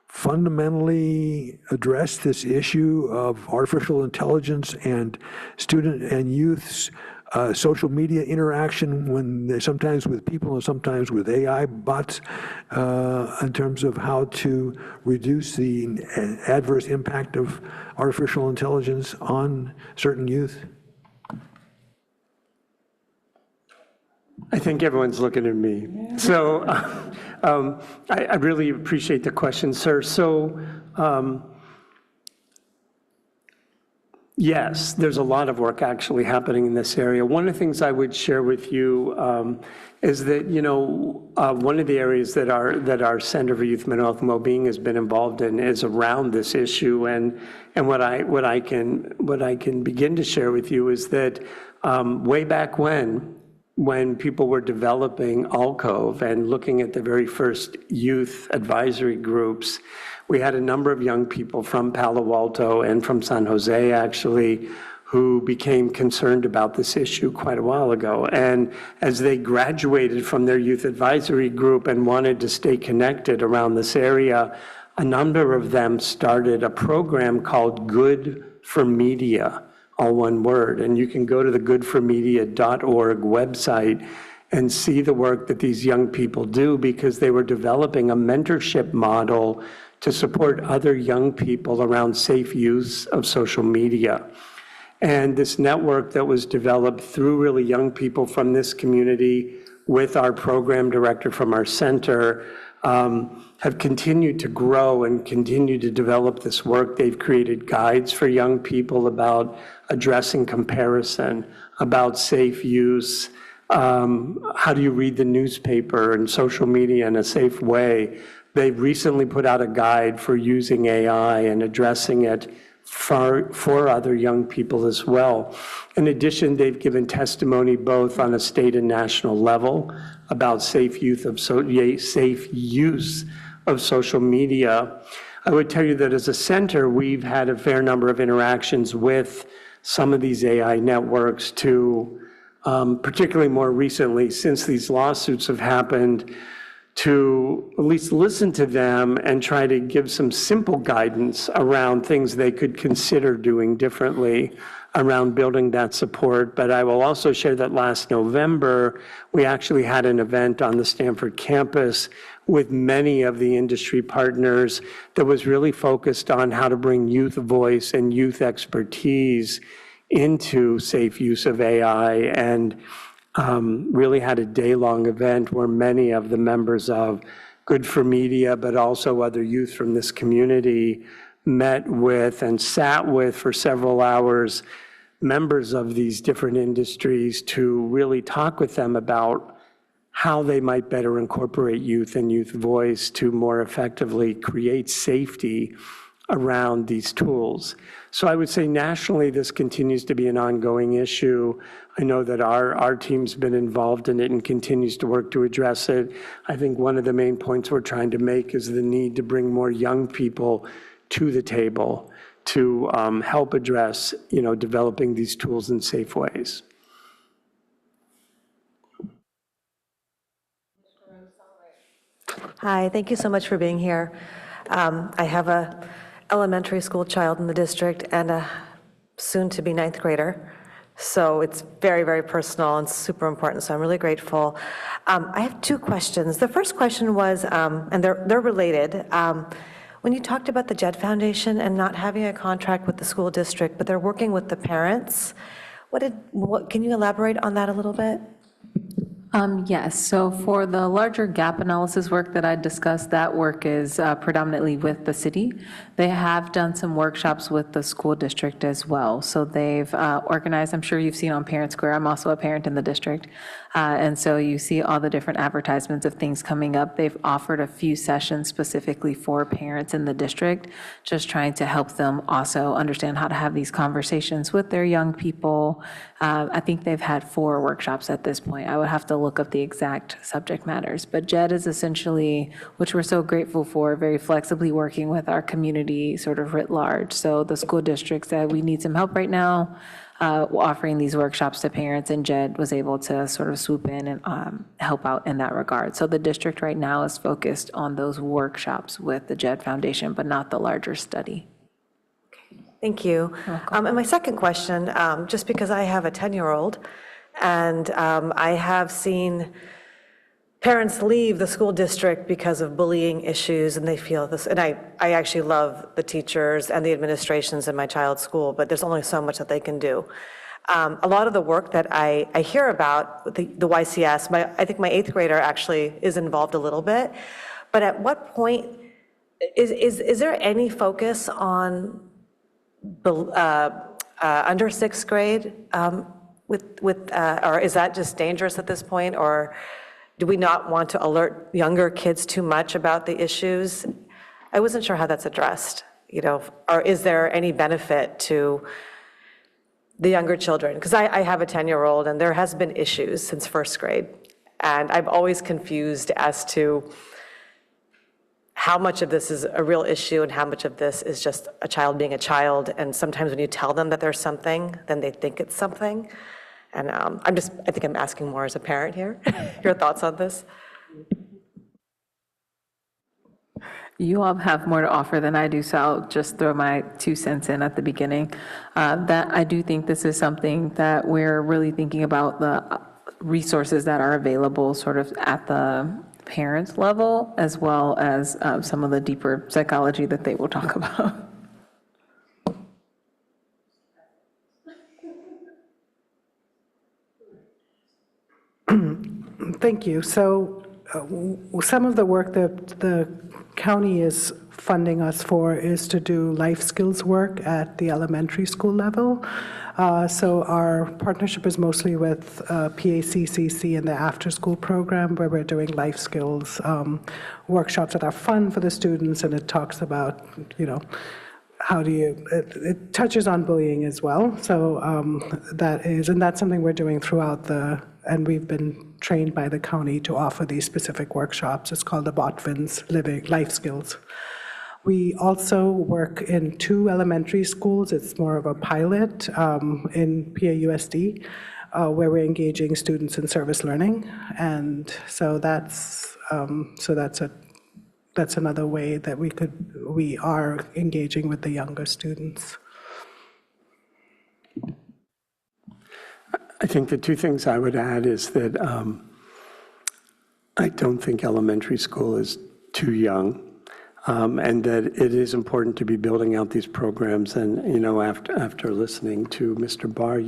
Speaker 4: fundamentally address this issue of artificial intelligence and student and youth's social media interaction, when they sometimes with people and sometimes with AI bots, in terms of how to reduce the adverse impact of artificial intelligence on certain youth?
Speaker 7: I think everyone's looking at me. So I really appreciate the question, sir. So yes, there's a lot of work actually happening in this area. One of the things I would share with you is that, you know, one of the areas that our Center for Youth Mental Health and Wellbeing has been involved in is around this issue. And what I can begin to share with you is that way back when people were developing ALCOVE and looking at the very first youth advisory groups, we had a number of young people from Palo Alto and from San Jose, actually, who became concerned about this issue quite a while ago. And as they graduated from their youth advisory group and wanted to stay connected around this area, a number of them started a program called Good for Media, all one word. And you can go to the goodformedia.org website and see the work that these young people do, because they were developing a mentorship model to support other young people around safe use of social media. And this network that was developed through really young people from this community with our program director from our center have continued to grow and continue to develop this work. They've created guides for young people about addressing comparison, about safe use, how do you read the newspaper and social media in a safe way. They've recently put out a guide for using AI and addressing it for other young people as well. In addition, they've given testimony both on a state and national level about safe use of social media. I would tell you that as a center, we've had a fair number of interactions with some of these AI networks to, particularly more recently, since these lawsuits have happened, to at least listen to them and try to give some simple guidance around things they could consider doing differently around building that support. But I will also share that last November, we actually had an event on the Stanford campus with many of the industry partners that was really focused on how to bring youth voice and youth expertise into safe use of AI, and really had a day-long event where many of the members of Good for Media, but also other youth from this community, met with and sat with for several hours members of these different industries to really talk with them about how they might better incorporate youth and youth voice to more effectively create safety around these tools. So I would say nationally, this continues to be an ongoing issue. I know that our team's been involved in it and continues to work to address it. I think one of the main points we're trying to make is the need to bring more young people to the table to help address, developing these tools in safe ways.
Speaker 15: Hi, thank you so much for being here. I have a elementary school child in the district and a soon-to-be ninth grader. So it's very, very personal and super important, so I'm really grateful. I have two questions. The first question was, and they're related, when you talked about the JED Foundation and not having a contract with the school district, but they're working with the parents, can you elaborate on that a little bit?
Speaker 6: Yes, so for the larger gap analysis work that I discussed, that work is predominantly with the city. They have done some workshops with the school district as well. So they've organized, I'm sure you've seen on Parent Square, I'm also a parent in the district. And so you see all the different advertisements of things coming up. They've offered a few sessions specifically for parents in the district, just trying to help them also understand how to have these conversations with their young people. I think they've had 4 workshops at this point. I would have to look up the exact subject matters. But JED is essentially, which we're so grateful for, very flexibly working with our community sort of writ large. So the school district said, we need some help right now, offering these workshops to parents, and JED was able to sort of swoop in and help out in that regard. So the district right now is focused on those workshops with the JED Foundation, but not the larger study.
Speaker 15: Thank you. And my second question, just because I have a 10-year-old, and I have seen parents leave the school district because of bullying issues, and they feel this, and I actually love the teachers and the administrations in my child's school, but there's only so much that they can do. A lot of the work that I hear about, the YCS, I think my 8th grader actually is involved a little bit, but at what point, is there any focus on under 6th grade or is that just dangerous at this point, or do we not want to alert younger kids too much about the issues? I wasn't sure how that's addressed, or is there any benefit to the younger children? Because I have a 10-year-old and there has been issues since 1st grade, and I'm always confused as to how much of this is a real issue and how much of this is just a child being a child. And sometimes when you tell them that there's something, then they think it's something. And I think I'm asking more as a parent here. Your thoughts on this?
Speaker 6: You all have more to offer than I do, so I'll just throw my 2 cents in at the beginning. That I do think this is something that we're really thinking about, the resources that are available sort of at the parents level, as well as some of the deeper psychology that they will talk about.
Speaker 8: Thank you. So some of the work that the county is funding us for is to do life skills work at the elementary school level. So our partnership is mostly with PACCC and the after-school program, where we're doing life skills workshops that are fun for the students, and it talks about, how do you, it touches on bullying as well. So that's something we're doing throughout and we've been trained by the county to offer these specific workshops. It's called the Botvins Living Life Skills. We also work in 2 elementary schools. It's more of a pilot in PAUSD, where we're engaging students in service learning. And so that's another way that we are engaging with the younger students.
Speaker 7: I think the 2 things I would add is that I don't think elementary school is too young. And that it is important to be building out these programs. And, after listening to Mr. Barr,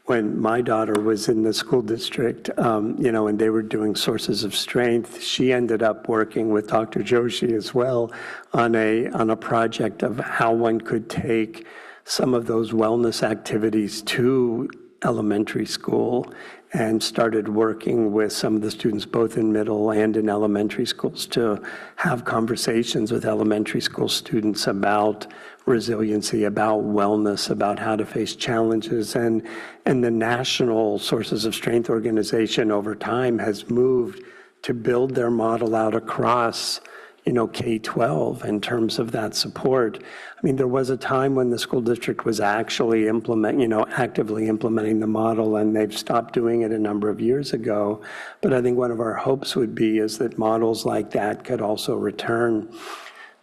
Speaker 7: when my daughter was in the school district, and they were doing sources of strength, she ended up working with Dr. Joshi as well on a project of how one could take some of those wellness activities to elementary school, and started working with some of the students both in middle and in elementary schools to have conversations with elementary school students about resiliency, about wellness, about how to face challenges. And the National Sources of Strength organization over time has moved to build their model out across K-12 in terms of that support. I mean, there was a time when the school district was actually actively implementing the model, and they've stopped doing it a number of years ago. But I think one of our hopes would be is that models like that could also return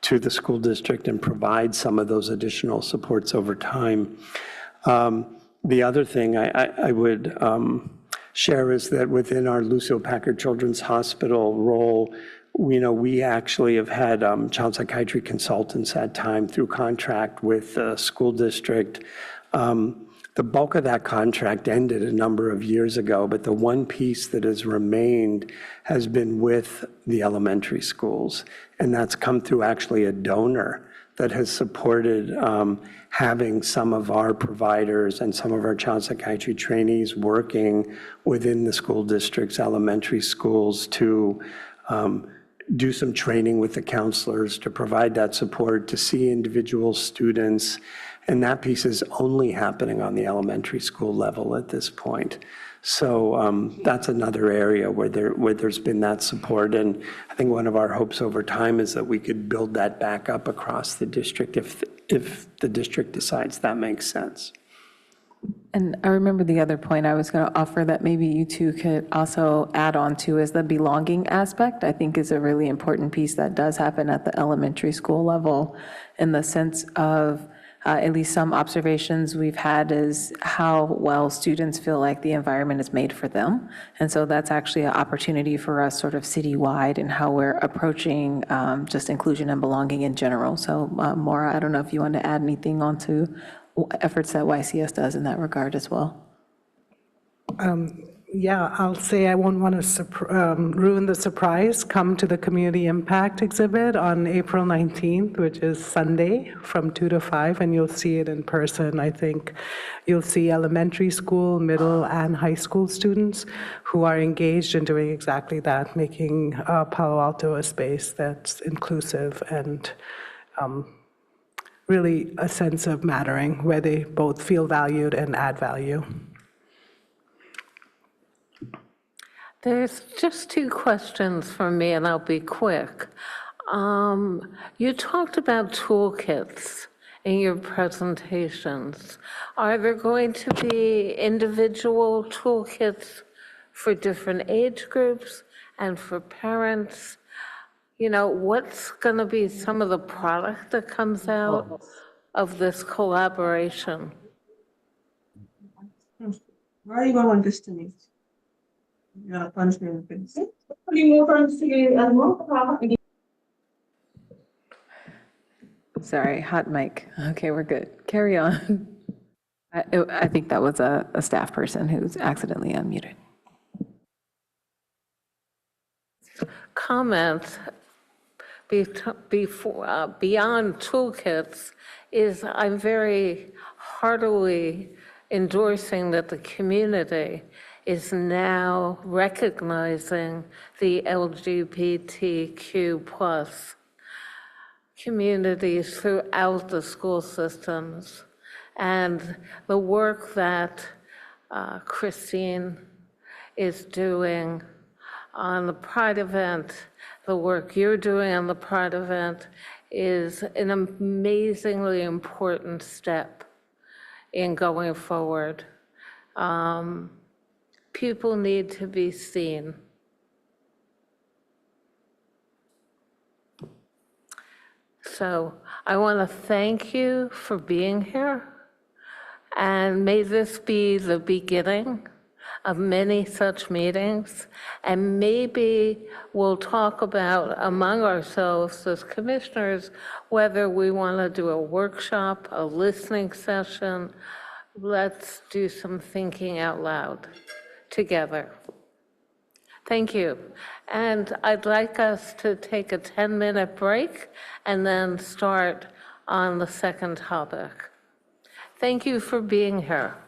Speaker 7: to the school district and provide some of those additional supports over time. The other thing I would share is that within our Lucille Packard Children's Hospital role, we actually have had child psychiatry consultants at time through contract with the school district. The bulk of that contract ended a number of years ago, but the one piece that has remained has been with the elementary schools, and that's come through actually a donor that has supported having some of our providers and some of our child psychiatry trainees working within the school district's elementary schools to do some training with the counselors, to provide that support, to see individual students. And that piece is only happening on the elementary school level at this point. So that's another area where there's been that support. And I think one of our hopes over time is that we could build that back up across the district if the district decides that makes sense.
Speaker 6: And I remember the other point I was going to offer that maybe you two could also add on to is the belonging aspect. I think is a really important piece that does happen at the elementary school level, in the sense of at least some observations we've had is how well students feel like the environment is made for them. And so that's actually an opportunity for us sort of citywide and how we're approaching just inclusion and belonging in general. So Maura, I don't know if you want to add anything onto efforts that YCS does in that regard as well.
Speaker 8: Yeah, I'll say I won't want to ruin the surprise. Come to the Community Impact exhibit on April 19th, which is Sunday from 2 to 5, and you'll see it in person. I think you'll see elementary school, middle, and high school students who are engaged in doing exactly that, making Palo Alto a space that's inclusive and really a sense of mattering, where they both feel valued and add value.
Speaker 1: There's just 2 questions for me, and I'll be quick. You talked about toolkits in your presentations. Are there going to be individual toolkits for different age groups and for parents? What's going to be some of the product that comes out of this collaboration?
Speaker 16: Where are you going with this to me?
Speaker 6: Sorry, hot mic. Okay, we're good. Carry on. I think that was a staff person who's accidentally unmuted.
Speaker 1: Comments beyond toolkits is I'm very heartily endorsing that the community is now recognizing the LGBTQ plus communities throughout the school systems. And the work that Christine is doing on the Pride event, the work you're doing on the Pride event is an amazingly important step in going forward. People need to be seen. So I want to thank you for being here, and may this be the beginning of many such meetings, and maybe we'll talk about among ourselves as commissioners whether we want to do a workshop, a listening session. Let's do some thinking out loud together. Thank you. And I'd like us to take a 10-minute break and then start on the second topic. Thank you for being here.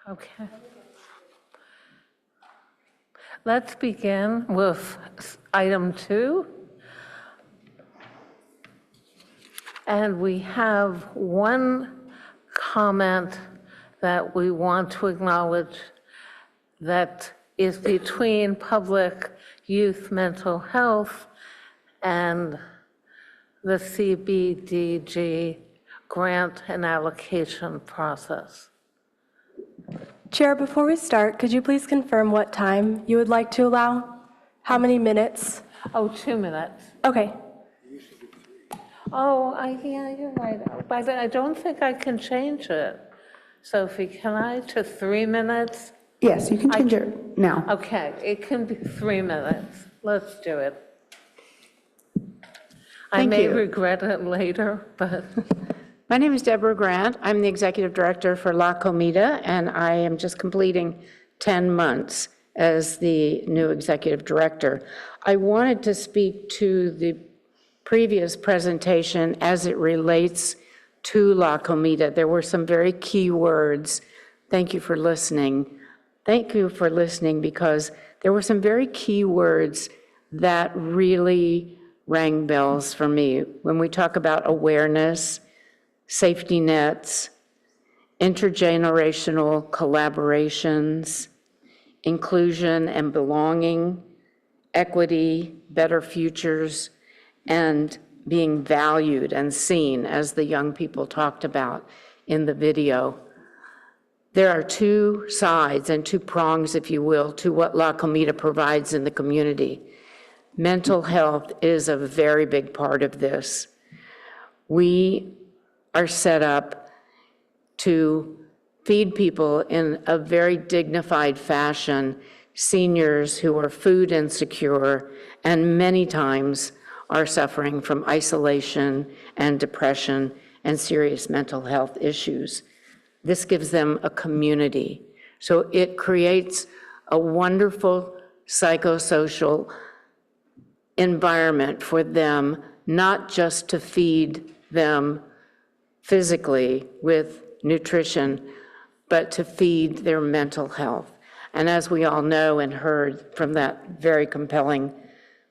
Speaker 1: Okay. Let's begin with item 2. And we have one comment that we want to acknowledge that is between public youth mental health and the CBDG grant and allocation process.
Speaker 3: Chair, before we start, could you please confirm what time you would like to allow? How many minutes?
Speaker 1: Oh, 2 minutes.
Speaker 3: Okay.
Speaker 1: Oh, yeah, you're right. But I don't think I can change it. Sophie, can I to 3 minutes?
Speaker 2: Yes, you can change it now.
Speaker 1: Okay, it can be 3 minutes. Let's do it. I
Speaker 16: Thank
Speaker 1: may
Speaker 16: you.
Speaker 1: regret it later, but
Speaker 16: My name is Deborah Grant. I'm the Executive Director for La Comida, and I am just completing 10 months as the new Executive Director. I wanted to speak to the previous presentation as it relates to La Comida. There were some very key words. Thank you for listening. Thank you for listening, because there were some very key words that really rang bells for me. When we talk about awareness, safety nets, intergenerational collaborations, inclusion and belonging, equity, better futures, and being valued and seen, as the young people talked about in the video. There are two sides and two prongs, if you will, to what La Comida provides in the community. Mental health is a very big part of this. We are set up to feed people in a very dignified fashion, seniors who are food insecure and many times are suffering from isolation and depression and serious mental health issues. This gives them a community. So it creates a wonderful psychosocial environment for them, not just to feed them physically with nutrition, but to feed their mental health. And as we all know and heard from that very compelling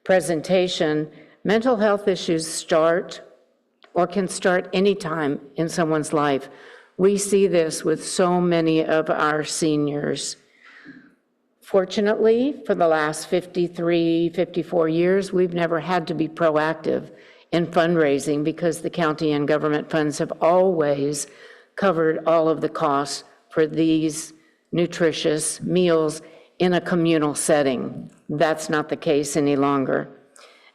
Speaker 16: presentation, mental health issues start or can start anytime in someone's life. We see this with so many of our seniors. Fortunately, for the last 53, 54 years, we've never had to be proactive in fundraising because the county and government funds have always covered all of the costs for these nutritious meals in a communal setting. That's not the case any longer.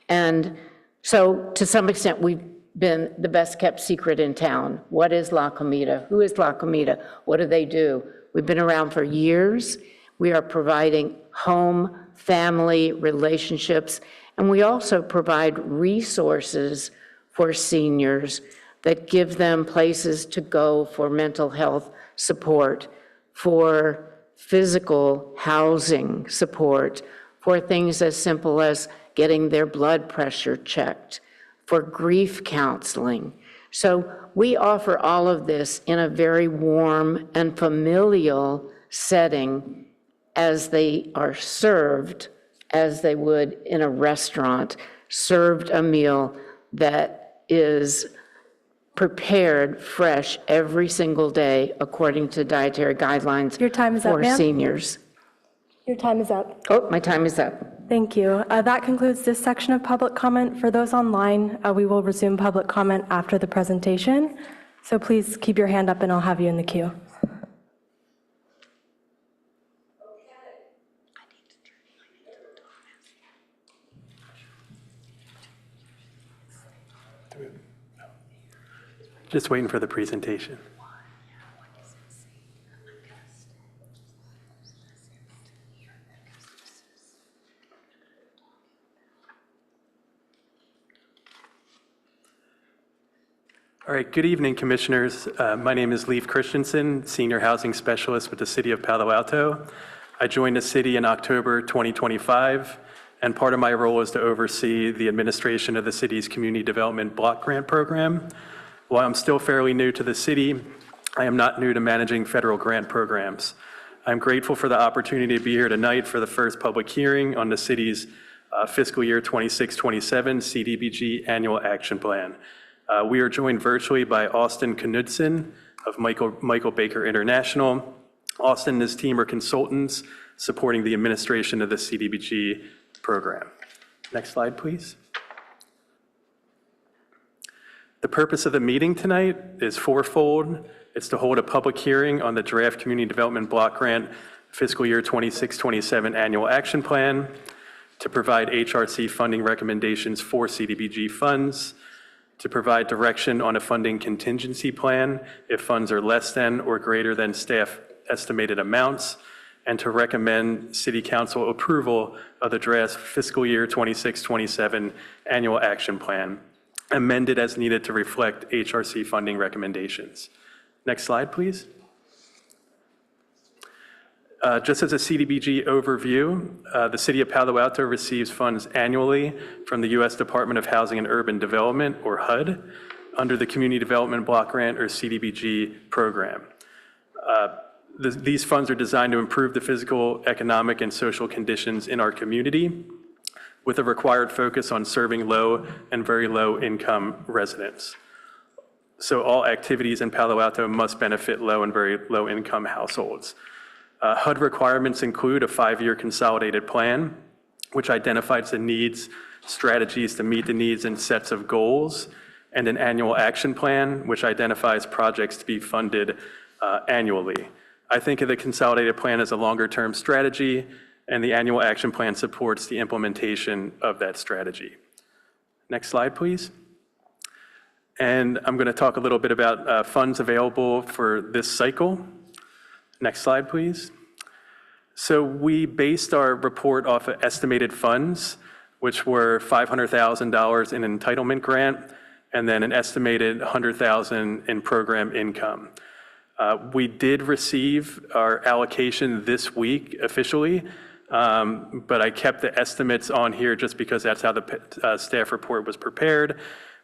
Speaker 16: And so to some extent, we've been the best kept secret in town. What is La Comida? Who is La Comida? What do they do? We've been around for years. We are providing home, family, relationships, and we also provide resources for seniors that give them places to go for mental health support, for physical housing support, for things as simple as getting their blood pressure checked, for grief counseling. So we offer all of this in a very warm and familial setting as they are served, as they would in a restaurant, served a meal that is prepared fresh every single day according to dietary guidelines.
Speaker 3: Your time is up,
Speaker 16: for
Speaker 3: ma'am.
Speaker 16: seniors.
Speaker 3: Your time is up.
Speaker 16: Oh, my time is up.
Speaker 3: Thank you. That concludes this section of public comment. For those online, we will resume public comment after the presentation. So please keep your hand up and I'll have you in the queue.
Speaker 17: Just waiting for the presentation. All right, good evening, Commissioners. My name is Leif Christensen, Senior Housing Specialist with the City of Palo Alto. I joined the city in October 2025, and part of my role is to oversee the administration of the city's Community Development Block Grant Program. While I'm still fairly new to the city, I am not new to managing federal grant programs. I'm grateful for the opportunity to be here tonight for the first public hearing on the city's fiscal year 26-27 CDBG Annual Action Plan. We are joined virtually by Austin Knudsen of Michael Baker International. Austin and his team are consultants supporting the administration of the CDBG program. Next slide, please. The purpose of the meeting tonight is fourfold. It's to hold a public hearing on the draft Community Development Block Grant fiscal year 26-27 Annual Action Plan, to provide HRC funding recommendations for CDBG funds, to provide direction on a funding contingency plan if funds are less than or greater than staff estimated amounts, and to recommend City Council approval of the draft fiscal year 26-27 Annual Action Plan, amended as needed to reflect HRC funding recommendations. Next slide, please. Just as a CDBG overview, the City of Palo Alto receives funds annually from the U.S. Department of Housing and Urban Development, or HUD, under the Community Development Block Grant, or CDBG program. These funds are designed to improve the physical, economic, and social conditions in our community, with a required focus on serving low and very low income residents. So all activities in Palo Alto must benefit low and very low income households. HUD requirements include a 5-year consolidated plan, which identifies the needs, strategies to meet the needs, and sets of goals, and an annual action plan, which identifies projects to be funded annually. I think of the consolidated plan as a longer-term strategy, and the annual action plan supports the implementation of that strategy. Next slide, please. And I'm going to talk a little bit about funds available for this cycle. Next slide, please. So we based our report off of estimated funds, which were $500,000 in an entitlement grant, and then an estimated $100,000 in program income. We did receive our allocation this week officially, but I kept the estimates on here just because that's how the staff report was prepared.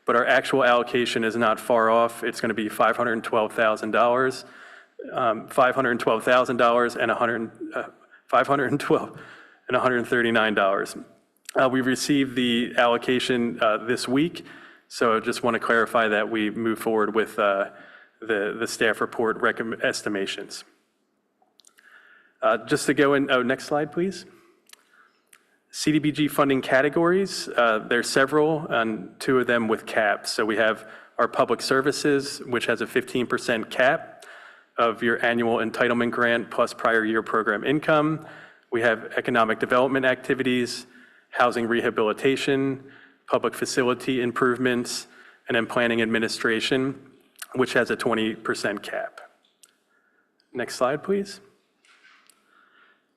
Speaker 17: But our actual allocation is not far off. It's going to be $512,000, $512,000 and $512 and $139. We received the allocation this week, so I just want to clarify that we move forward with the staff report estimations. Just to go in, next slide, please. CDBG funding categories, there's several, and 2 of them with caps. So we have our public services, which has a 15% cap of your annual entitlement grant plus prior year program income. We have economic development activities, housing rehabilitation, public facility improvements, and then planning administration, which has a 20% cap. Next slide, please.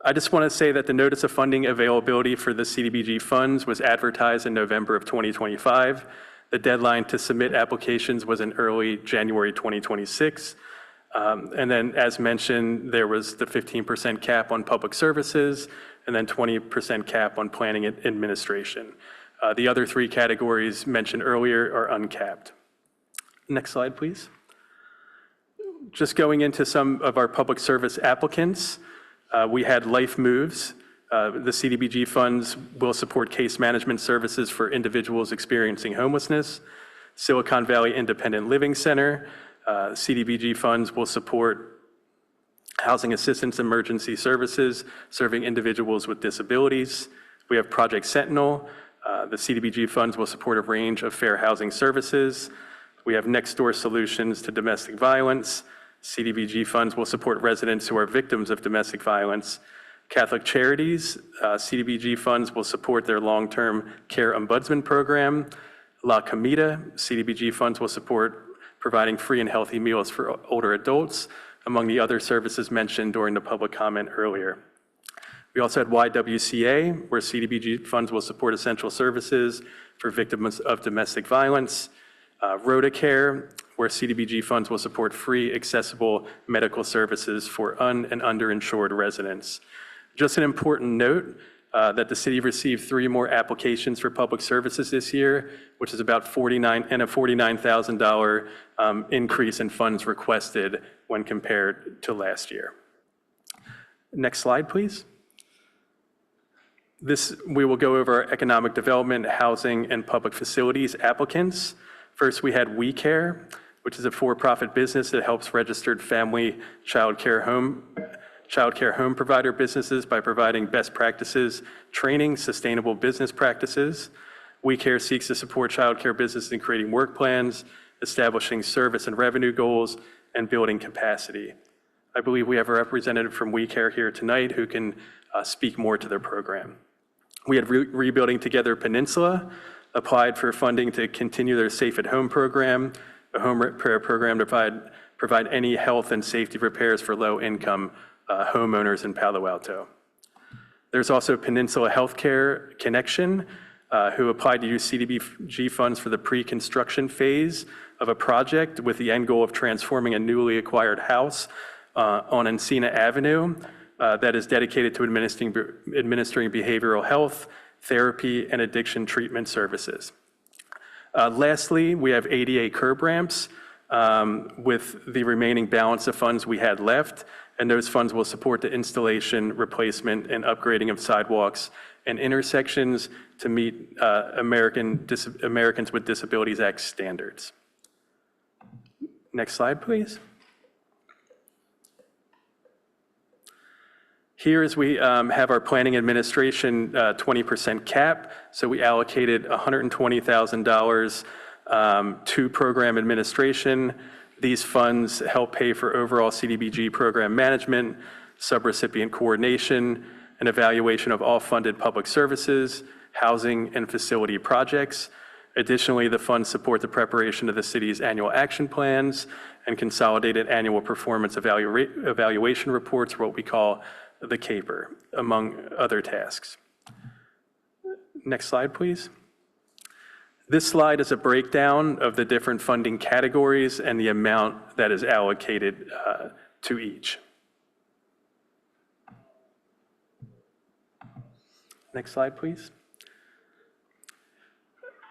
Speaker 17: I just want to say that the notice of funding availability for the CDBG funds was advertised in November of 2025. The deadline to submit applications was in early January 2026. And then, as mentioned, there was the 15% cap on public services and then 20% cap on planning and administration. The other 3 categories mentioned earlier are uncapped. Next slide, please. Just going into some of our public service applicants, we had Life Moves. The CDBG funds will support case management services for individuals experiencing homelessness. Silicon Valley Independent Living Center. CDBG funds will support housing assistance emergency services serving individuals with disabilities. We have Project Sentinel. The CDBG funds will support a range of fair housing services. We have Next Door Solutions to Domestic Violence. CDBG funds will support residents who are victims of domestic violence. Catholic Charities, CDBG funds will support their long-term care ombudsman program. La Comida, CDBG funds will support providing free and healthy meals for older adults, among the other services mentioned during the public comment earlier. We also had YWCA, where CDBG funds will support essential services for victims of domestic violence. Rotacare, where CDBG funds will support free, accessible medical services for and underinsured residents. Just an important note, that the city received 3 more applications for public services this year, which is about $49,000 increase in funds requested when compared to last year. Next slide, please. We will go over our economic development, housing, and public facilities applicants. First, we had We Care, which is a for-profit business that helps registered family child care home provider businesses by providing best practices, training, sustainable business practices. We Care seeks to support child care businesses in creating work plans, establishing service and revenue goals, and building capacity. I believe we have a representative from We Care here tonight who can speak more to their program. We had Rebuilding Together Peninsula, applied for funding to continue their Safe at Home program, a home repair program to provide any health and safety repairs for low-income homeowners in Palo Alto. There's also Peninsula Healthcare Connection, who applied to use CDBG funds for the pre-construction phase of a project with the end goal of transforming a newly acquired house on Encina Avenue that is dedicated to administering behavioral health, therapy, and addiction treatment services. Lastly, we have ADA curb ramps with the remaining balance of funds we had left, and those funds will support the installation, replacement, and upgrading of sidewalks and intersections to meet Americans with Disabilities Act standards. Next slide, please. Here is we have our planning administration 20% cap. So we allocated $120,000 to program administration. These funds help pay for overall CDBG program management, subrecipient coordination, and evaluation of all funded public services, housing, and facility projects. Additionally, the funds support the preparation of the city's annual action plans and consolidated annual performance evaluation reports, what we call the CAPER, among other tasks. Next slide, please. This slide is a breakdown of the different funding categories and the amount that is allocated to each. Next slide, please.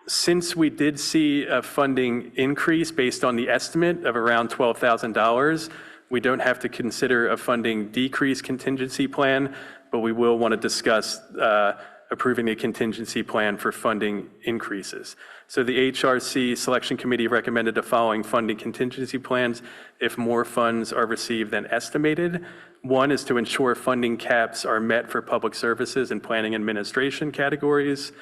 Speaker 17: Since we did see a funding increase based on the estimate of around $12,000, we don't have to consider a funding decrease contingency plan, but we will want to discuss approving a contingency plan for funding increases. So the HRC Selection Committee recommended the following funding contingency plans if more funds are received than estimated. One is to ensure funding caps are met for public services and planning administration categories.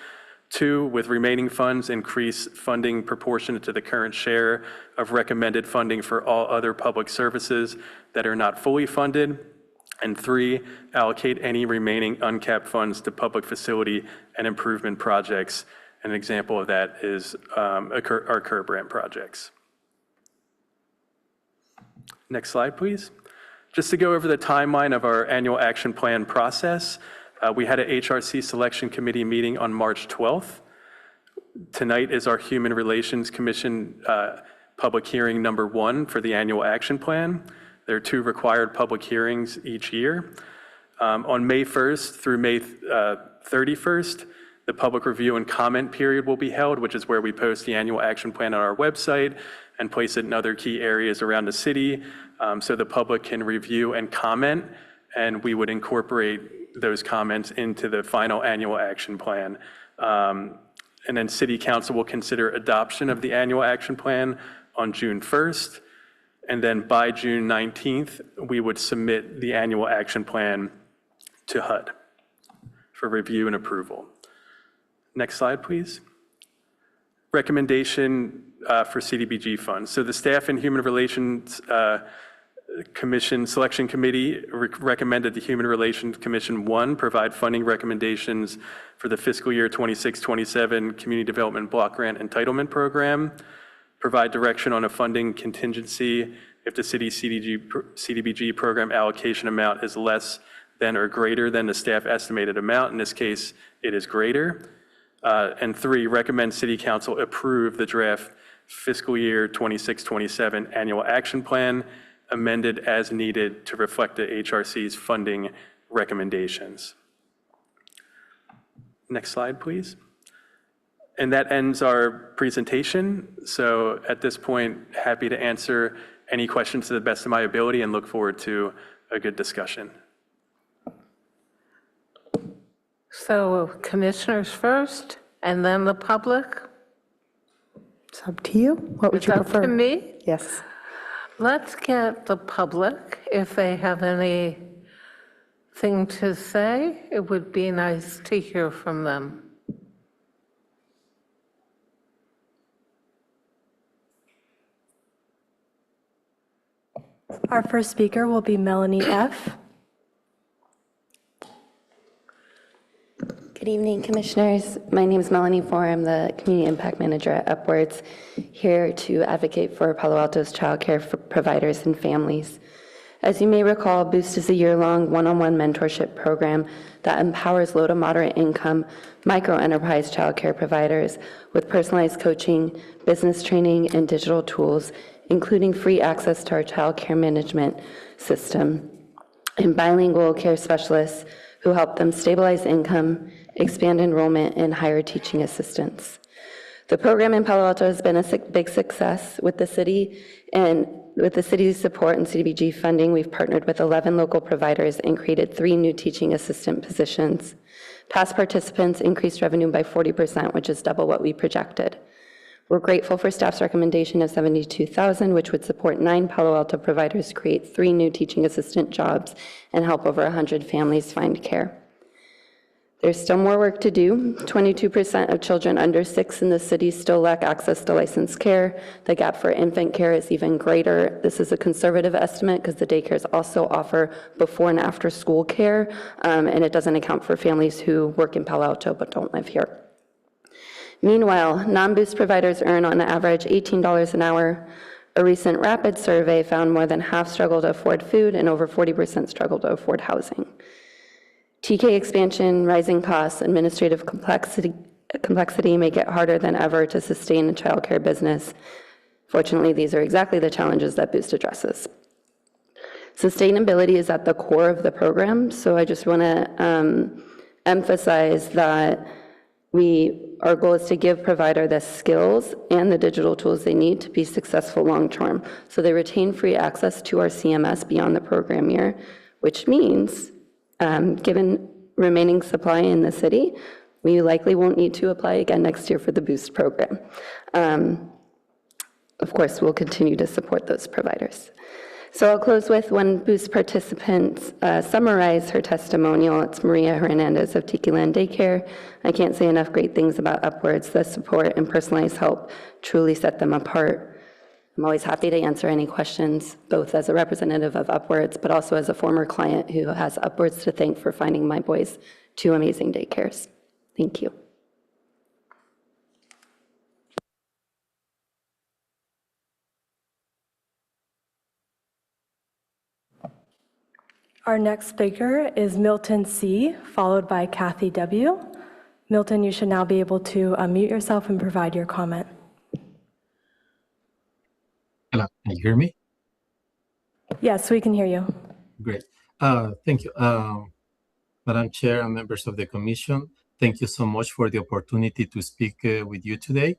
Speaker 17: 2, with remaining funds, increase funding proportionate to the current share of recommended funding for all other public services that are not fully funded. And 3, allocate any remaining uncapped funds to public facility and improvement projects. An example of that is our curb ramp projects. Next slide, please. Just to go over the timeline of our annual action plan process, we had an HRC Selection Committee meeting on March 12th. Tonight is our Human Relations Commission public hearing number 1 for the annual action plan. There are 2 required public hearings each year. On May 1st through May 31st, the public review and comment period will be held, which is where we post the annual action plan on our website and place it in other key areas around the city so the public can review and comment, and we would incorporate those comments into the final annual action plan. And then City Council will consider adoption of the annual action plan on June 1st. And then by June 19th, we would submit the annual action plan to HUD for review and approval. Next slide, please. Recommendation for CDBG funds. So the Staff and Human Relations Commission Selection Committee recommended the Human Relations Commission 1 provide funding recommendations for the fiscal year 26-27 Community Development Block Grant Entitlement Program, provide direction on a funding contingency if the city's CDBG program allocation amount is less than or greater than the staff estimated amount. In this case, it is greater. And 3, recommend City Council approve the draft fiscal year 26-27 annual action plan amended as needed to reflect the HRC's funding recommendations. Next slide, please. And that ends our presentation. So at this point, happy to answer any questions to the best of my ability and look forward to a good discussion.
Speaker 1: So commissioners first, and then the public?
Speaker 2: It's up to you. What would you
Speaker 1: It's up
Speaker 2: prefer?
Speaker 1: to me?
Speaker 2: Yes.
Speaker 1: Let's get the public, if they have anything to say, it would be nice to hear from them.
Speaker 3: Our first speaker will be Melanie F.
Speaker 18: Good evening, Commissioners. My name is Melanie Four. I'm the Community Impact Manager at Upwards, here to advocate for Palo Alto's childcare providers and families. As you may recall, Boost is a year-long one-on-one mentorship program that empowers low to moderate income micro-enterprise childcare providers with personalized coaching, business training, and digital tools, including free access to our child care management system, and bilingual care specialists who help them stabilize income, expand enrollment, and hire teaching assistants. The program in Palo Alto has been a big success with the city, and with the city's support and CDBG funding, we've partnered with 11 local providers and created 3 new teaching assistant positions. Past participants increased revenue by 40%, which is double what we projected. We're grateful for staff's recommendation of $72,000, which would support 9 Palo Alto providers, create 3 new teaching assistant jobs, and help over 100 families find care. There's still more work to do. 22% of children under 6 in the city still lack access to licensed care. The gap for infant care is even greater. This is a conservative estimate because the daycares also offer before and after school care, and it doesn't account for families who work in Palo Alto but don't live here. Meanwhile, non-Boost providers earn on average $18 an hour. A recent rapid survey found more than half struggle to afford food and over 40% struggle to afford housing. TK expansion, rising costs, administrative complexity make it harder than ever to sustain a childcare business. Fortunately, these are exactly the challenges that Boost addresses. Sustainability is at the core of the program, so I just want to emphasize that our goal is to give provider the skills and the digital tools they need to be successful long-term. So they retain free access to our CMS beyond the program year, which means, given remaining supply in the city, we likely won't need to apply again next year for the Boost program. Of course, we'll continue to support those providers. So I'll close with one Boost participant summarize her testimonial. It's Maria Hernandez of Tiki Land Daycare. I can't say enough great things about Upwards. The support and personalized help truly set them apart. I'm always happy to answer any questions, both as a representative of Upwards, but also as a former client who has Upwards to thank for finding my boys 2 amazing daycares. Thank you.
Speaker 3: Our next speaker is Milton C., followed by Kathy W. Milton, you should now be able to unmute yourself and provide your comment.
Speaker 19: Hello, can you hear me?
Speaker 3: Yes, we can hear you.
Speaker 19: Great. Thank you. Madam Chair and members of the Commission, thank you so much for the opportunity to speak with you today,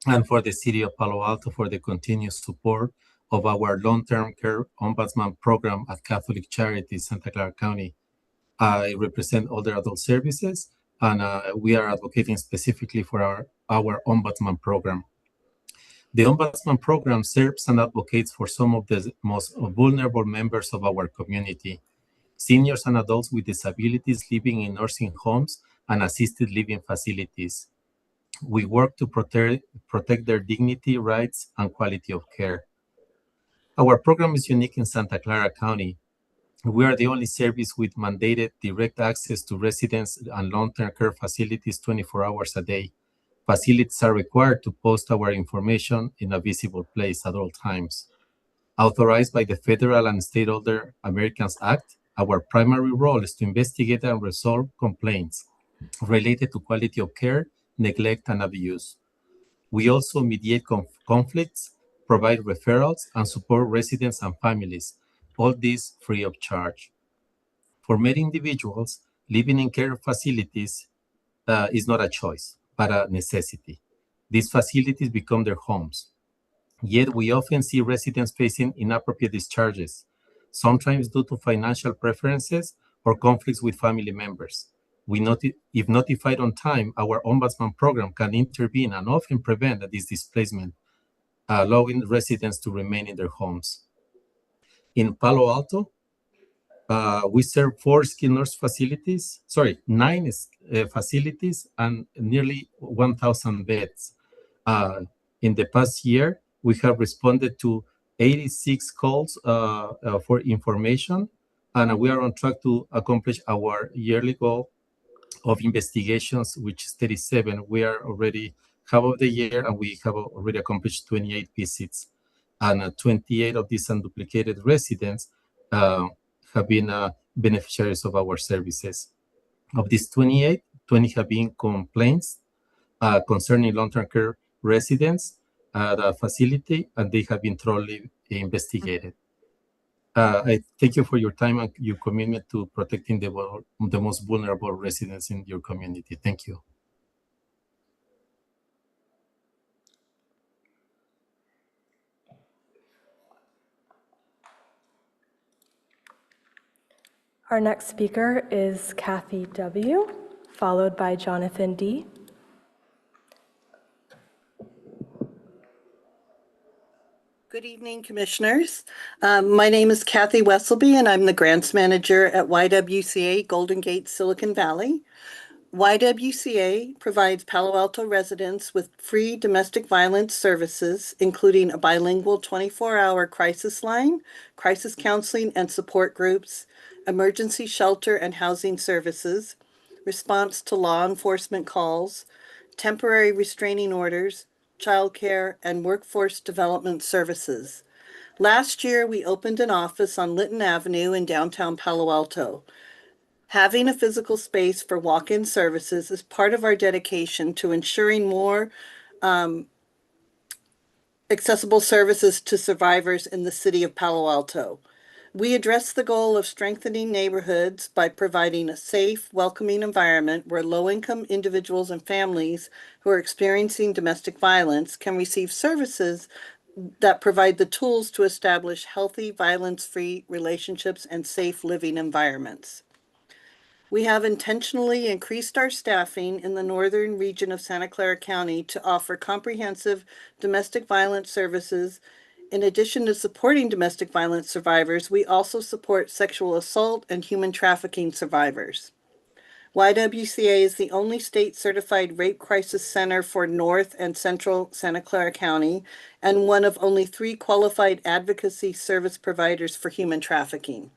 Speaker 19: and for the City of Palo Alto for the continued support of our long-term care ombudsman program at Catholic Charities, Santa Clara County. I represent Older Adult Services, and we are advocating specifically for our ombudsman program. The ombudsman program serves and advocates for some of the most vulnerable members of our community, seniors and adults with disabilities living in nursing homes and assisted living facilities. We work to protect their dignity, rights, and quality of care. Our program is unique in Santa Clara County. We are the only service with mandated direct access to residents and long-term care facilities 24 hours a day. Facilities are required to post our information in a visible place at all times. Authorized by the Federal and State Older Americans Act, our primary role is to investigate and resolve complaints related to quality of care, neglect, and abuse. We also mediate conflicts, provide referrals, and support residents and families, all this free of charge. For many individuals living in care facilities, is not a choice, but a necessity. These facilities become their homes. Yet we often see residents facing inappropriate discharges, sometimes due to financial preferences or conflicts with family members. If notified on time, our ombudsman program can intervene and often prevent this displacement, allowing residents to remain in their homes. In Palo Alto, we serve nine facilities and nearly 1,000 beds. In the past year, we have responded to 86 calls for information, and we are on track to accomplish our yearly goal of investigations, which is 37. We are already half of the year, and we have already accomplished 28 visits. And 28 of these unduplicated residents have been beneficiaries of our services. Of these 28, 20 have been complaints concerning long-term care residents at a facility, and they have been thoroughly investigated. I thank you for your time and your commitment to protecting the most vulnerable residents in your community. Thank you.
Speaker 3: Our next speaker is Kathy W., followed by Jonathan D.
Speaker 20: Good evening, Commissioners. My name is Kathy Wesselby, and I'm the Grants Manager at YWCA Golden Gate, Silicon Valley. YWCA provides Palo Alto residents with free domestic violence services, including a bilingual 24-hour crisis line, crisis counseling and support groups, emergency shelter and housing services, response to law enforcement calls, temporary restraining orders, childcare, and workforce development services. Last year, we opened an office on Litton Avenue in downtown Palo Alto. Having a physical space for walk-in services is part of our dedication to ensuring more accessible services to survivors in the city of Palo Alto. We address the goal of strengthening neighborhoods by providing a safe, welcoming environment where low-income individuals and families who are experiencing domestic violence can receive services that provide the tools to establish healthy, violence-free relationships and safe living environments. We have intentionally increased our staffing in the northern region of Santa Clara County to offer comprehensive domestic violence services. In addition to supporting domestic violence survivors, we also support sexual assault and human trafficking survivors. YWCA is the only state-certified rape crisis center for North and Central Santa Clara County and one of only 3 qualified advocacy service providers for human trafficking.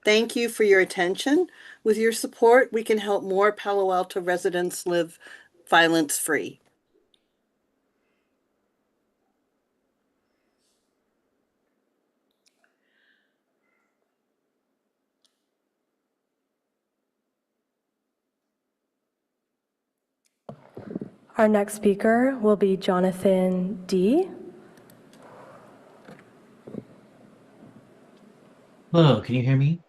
Speaker 20: Thank you for your attention. With your support, we can help more Palo Alto residents live violence-free.
Speaker 3: Our next speaker will be Jonathan D.
Speaker 21: Hello, can you hear me?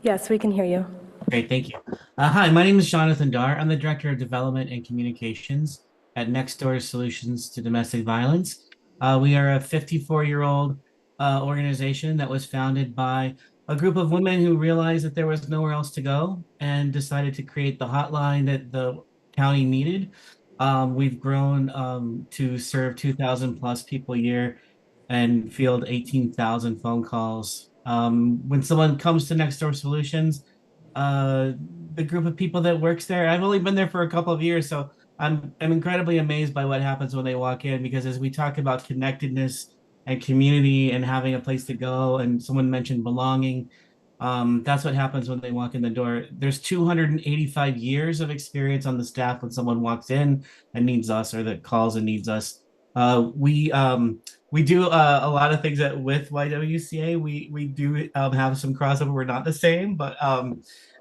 Speaker 3: Yes, we can hear you.
Speaker 21: Great, thank you. Hi, my name is Jonathan Dar. I'm the Director of Development and Communications at Nextdoor Solutions to Domestic Violence. We are a 54-year-old organization that was founded by a group of women who realized that there was nowhere else to go and decided to create the hotline that the county needed. We've grown to serve 2,000 plus people a year and field 18,000 phone calls. When someone comes to Nextdoor Solutions, the group of people that works there, I've only been there for a couple of years, so I'm incredibly amazed by what happens when they walk in, because as we talk about connectedness and community and having a place to go, and someone mentioned belonging, that's what happens when they walk in the door. There's 285 years of experience on the staff when someone walks in and needs us, or that calls and needs us. We do a lot of things with YWCA. We do have some crossover. We're not the same, but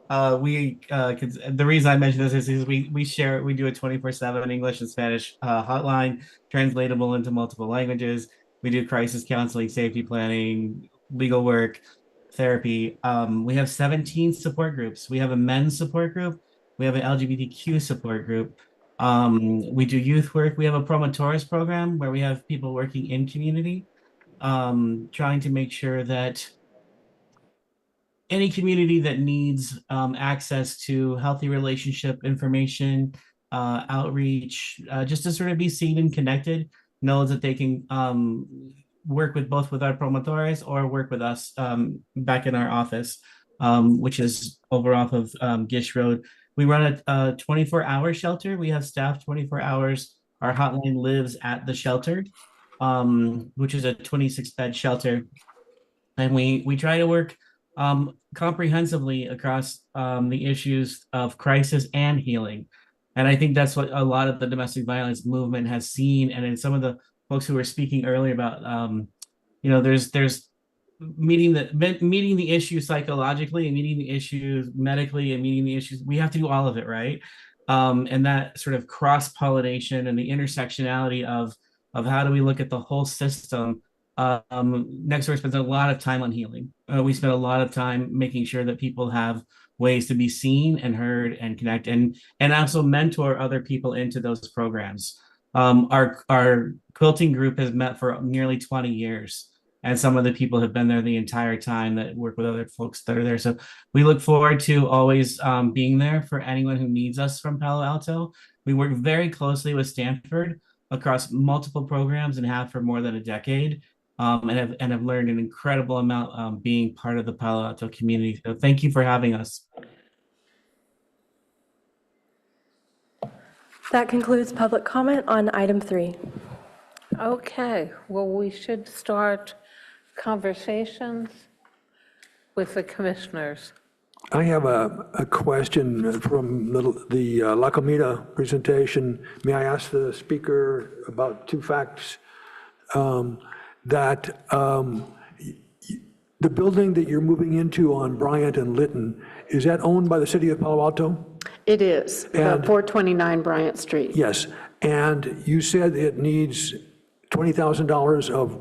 Speaker 21: the reason I mention this is we do a 24/7 English and Spanish hotline, translatable into multiple languages. We do crisis counseling, safety planning, legal work, therapy. We have 17 support groups. We have a men's support group We have an LGBTQ support group. We do youth work. We have a Promotores program where we have people working in community, trying to make sure that any community that needs access to healthy relationship information, outreach, just to sort of be seen and connected, knows that they can work with both with our promotores or work with us back in our office, which is over off of Gish Road. We run a 24-hour shelter. We have staff 24 hours. Our hotline lives at the shelter, which is a 26-bed shelter. And we try to work comprehensively across the issues of crisis and healing. And I think that's what a lot of the domestic violence movement has seen. And in some of the folks who were speaking earlier about, there's meeting the issue psychologically and meeting the issues medically and meeting the issues. We have to do all of it, right? And that sort of cross-pollination and the intersectionality of how do we look at the whole system. Next Door spends a lot of time on healing. We spend a lot of time making sure that people have ways to be seen and heard and connect and also mentor other people into those programs. Our quilting group has met for nearly 20 years. And some of the people have been there the entire time that work with other folks that are there. So we look forward to always being there for anyone who needs us from Palo Alto. We work very closely with Stanford across multiple programs and have for more than a decade. And have learned an incredible amount being part of the Palo Alto community. So thank you for having us.
Speaker 3: That concludes public comment on item 3.
Speaker 1: Okay, well, we should start conversations with the commissioners.
Speaker 4: I have a question from the La Comida presentation. May I ask the speaker about 2 facts? That the building that you're moving into on Bryant and Lytton, is that owned by the city of Palo Alto?
Speaker 16: It is, 429 Bryant Street.
Speaker 4: Yes, and you said it needs $20,000 of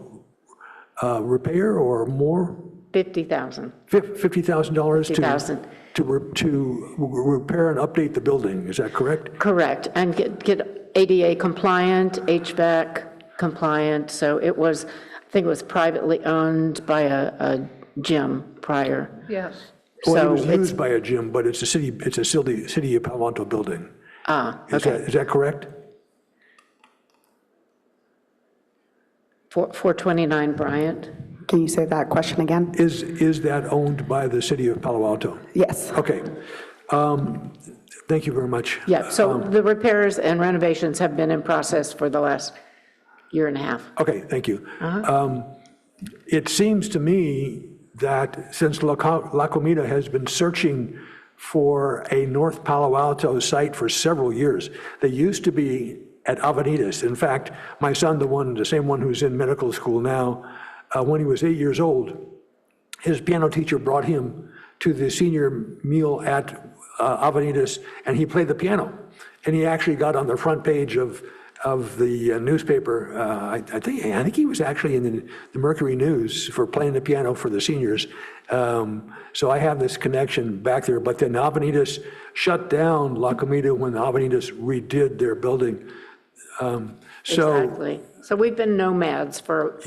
Speaker 4: repair or more?
Speaker 16: $50,000.
Speaker 4: $50,000 to repair and update the building, is that correct?
Speaker 16: Correct, and get ADA compliant, HVAC compliant, so it was, I think it was privately owned by a gym prior.
Speaker 1: Yes.
Speaker 4: Well, it was used by a gym, but it's a city of Palo Alto building.
Speaker 16: Okay.
Speaker 4: Is that correct?
Speaker 16: 429 Bryant.
Speaker 2: Can you say that question again?
Speaker 4: Is that owned by the city of Palo Alto?
Speaker 2: Yes.
Speaker 4: Okay. Thank you very much.
Speaker 16: Yeah, so the repairs and renovations have been in process for the last year and a half.
Speaker 4: Okay, thank you. It seems to me that since La Comida has been searching for a North Palo Alto site for several years, they used to be at Avenidas. In fact, my son, the same one who's in medical school now, when he was 8 years old, his piano teacher brought him to the senior meal at Avenidas, and he played the piano. And he actually got on the front page of the newspaper. I think he was actually in the Mercury News for playing the piano for the seniors. So I have this connection back there. But then Avenidas shut down La Comida when Avenidas redid their building.
Speaker 16: Exactly. So we've been nomads for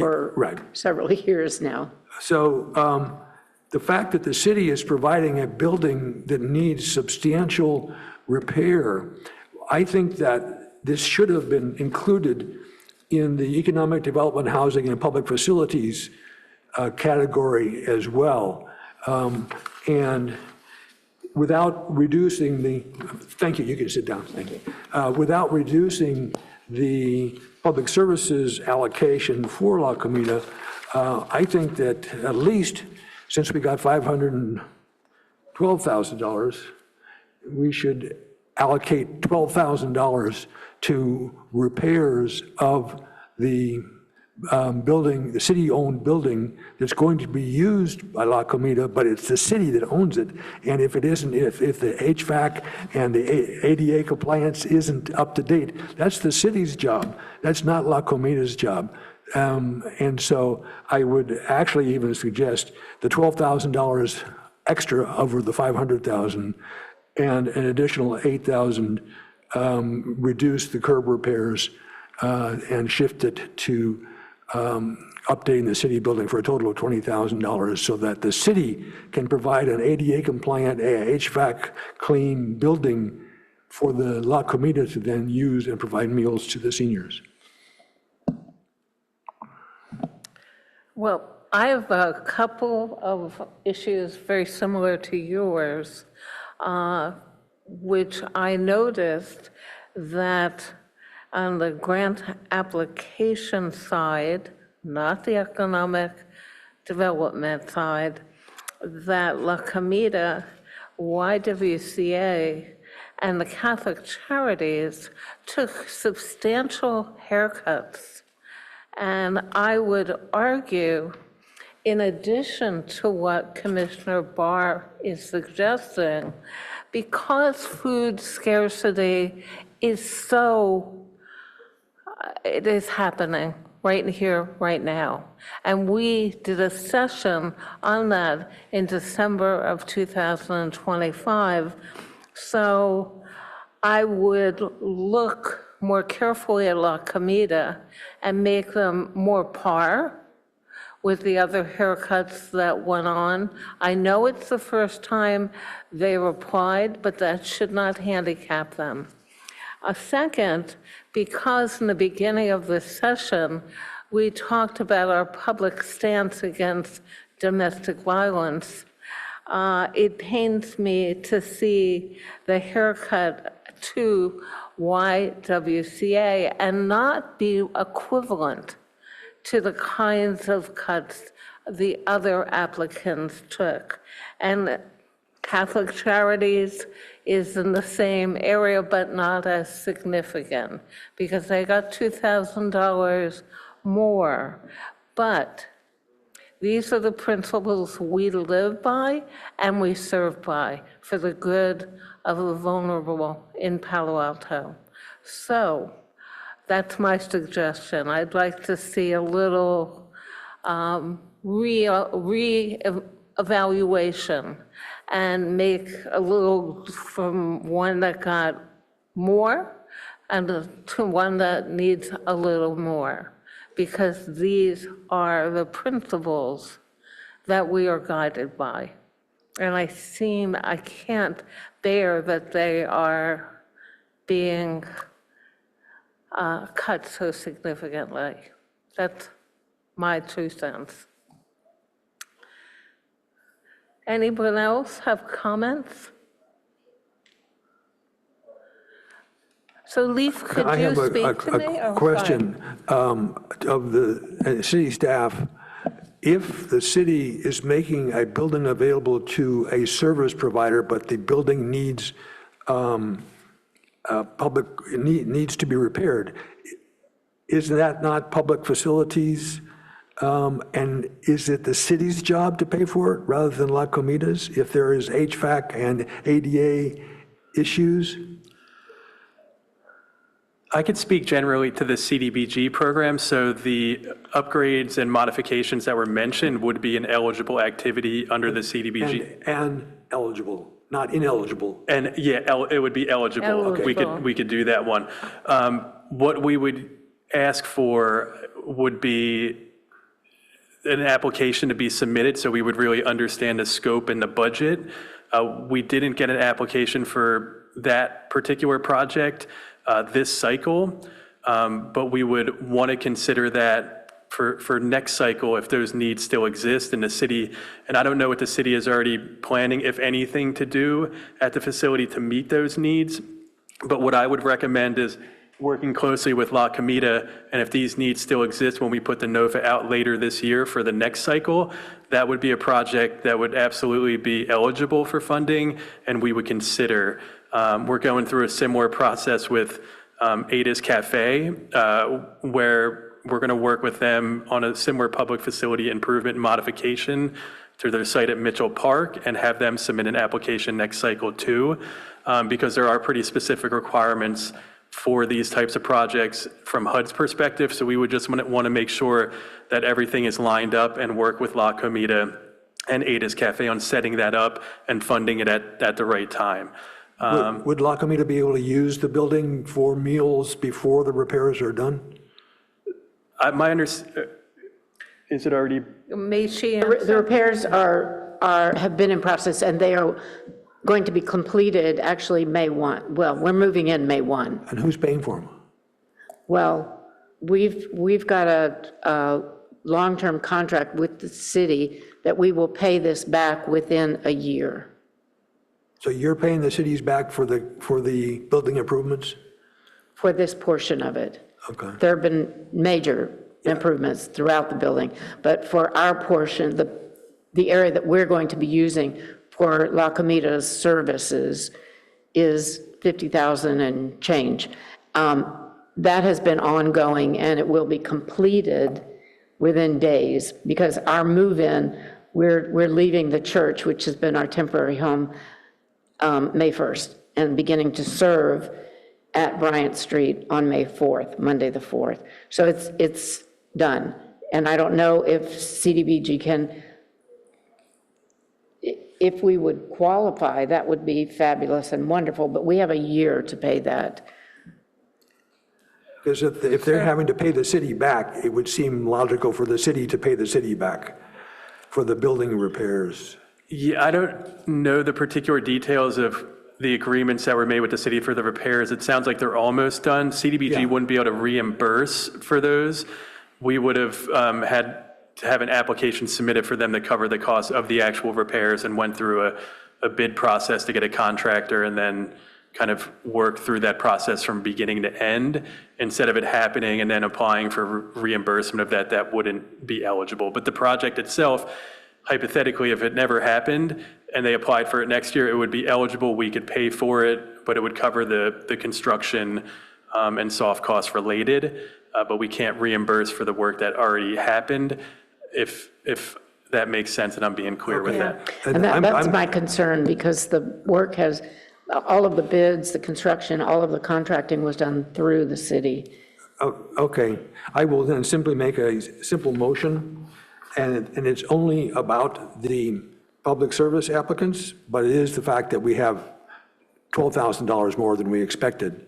Speaker 16: several years now.
Speaker 4: So the fact that the city is providing a building that needs substantial repair, I think that this should have been included in the economic development, housing, and public facilities category as well. And without reducing thank you, you can sit down, thank you. Without reducing the public services allocation for La Comida, I think that at least, since we got $512,000, we should allocate $12,000 to repairs of the building, the city-owned building that's going to be used by La Comida, but it's the city that owns it. And if it isn't, if the HVAC and the ADA compliance isn't up to date, that's the city's job. That's not La Comida's job. And so I would actually even suggest the $12,000 extra over the $500,000 and an additional 8,000 reduce the curb repairs and shift it to updating the city building for a total of $20,000 so that the city can provide an ADA compliant, HVAC clean building for the La Comida to then use and provide meals to the seniors.
Speaker 1: Well, I have a couple of issues very similar to yours, which I noticed that on the grant application side, not the economic development side, that La Comida, YWCA, and the Catholic Charities took substantial haircuts. And I would argue, in addition to what Commissioner Barr is suggesting, because food scarcity is it is happening right here, right now. And we did a session on that in December of 2025. So I would look more carefully at La Comida and make them more par with the other haircuts that went on. I know it's the first time they've applied, but that should not handicap them. A second, because in the beginning of this session, we talked about our public stance against domestic violence, it pains me to see the haircut to YWCA and not be equivalent to the kinds of cuts the other applicants took. And Catholic Charities is in the same area, but not as significant, because they got $2,000 more. But these are the principles we live by and we serve by for the good of the vulnerable in Palo Alto. So that's my suggestion. I'd like to see a little re-evaluation and make a little from one that got more and to one that needs a little more, because these are the principles that we are guided by. And I can't bear that they are being cut so significantly. That's my 2 cents. Anyone else have comments? So Leaf, could you speak to me?
Speaker 4: I have a question of the city staff. If the city is making a building available to a service provider, but the building needs needs to be repaired, is that not public facilities? And is it the city's job to pay for it rather than La Comida's if there is HVAC and ADA issues?
Speaker 17: I could speak generally to the CDBG program. So the upgrades and modifications that were mentioned would be an eligible activity under the CDBG.
Speaker 4: And eligible, not ineligible.
Speaker 17: And yeah, it would be eligible.
Speaker 1: Eligible.
Speaker 17: We could do that one. What we would ask for would be an application to be submitted, so we would really understand the scope and the budget. We didn't get an application for that particular project this cycle, but we would want to consider that for next cycle if those needs still exist in the city. And I don't know what the city is already planning, if anything, to do at the facility to meet those needs. But what I would recommend is working closely with La Comida, and if these needs still exist when we put the NOFA out later this year for the next cycle, that would be a project that would absolutely be eligible for funding, and we would consider. We're going through a similar process with Ada's Cafe, where we're going to work with them on a similar public facility improvement modification to their site at Mitchell Park, and have them submit an application next cycle too, because there are pretty specific requirements for these types of projects from HUD's perspective. So we would just want to make sure that everything is lined up and work with La Comida and Ada's Cafe on setting that up and funding it at the right time.
Speaker 4: Would La Comida be able to use the building for meals before the repairs are done?
Speaker 17: My is it already?
Speaker 1: May she
Speaker 16: The
Speaker 1: answer?
Speaker 16: repairs have been in process, and they are going to be completed actually May 1. Well, we're moving in May 1.
Speaker 4: And who's paying for them?
Speaker 16: Well, we've got a long-term contract with the city that we will pay this back within a year.
Speaker 4: So you're paying the cities back for the building improvements?
Speaker 16: For this portion of it.
Speaker 4: Okay.
Speaker 16: There have been major improvements throughout the building, but for our portion, the area that we're going to be using for La Comida's services is 50,000 and change. That has been ongoing, and it will be completed within days, because our move-in, we're leaving the church, which has been our temporary home, May 1st, and beginning to serve at Bryant Street on May 4th, Monday the 4th. So it's done. And I don't know if CDBG can, if we would qualify, that would be fabulous and wonderful, but we have a year to pay that.
Speaker 4: Because if they're having to pay the city back, it would seem logical for the city to pay the city back for the building repairs.
Speaker 17: Yeah, I don't know the particular details of the agreements that were made with the city for the repairs. It sounds like they're almost done. CDBG wouldn't be able to reimburse for those. We would have had to have an application submitted for them to cover the cost of the actual repairs, and went through a bid process to get a contractor, and then kind of work through that process from beginning to end. Instead of it happening and then applying for reimbursement of that, that wouldn't be eligible. But the project itself, hypothetically, if it never happened and they applied for it next year, it would be eligible. We could pay for it, but it would cover the construction and soft costs related. But we can't reimburse for the work that already happened, if that makes sense, and I'm being clear with that.
Speaker 16: And that's my concern, because the work has, all of the bids, the construction, all of the contracting was done through the city.
Speaker 4: Okay, I will then simply make a simple motion, and it's only about the public service applicants, but it is the fact that we have $12,000 more than we expected.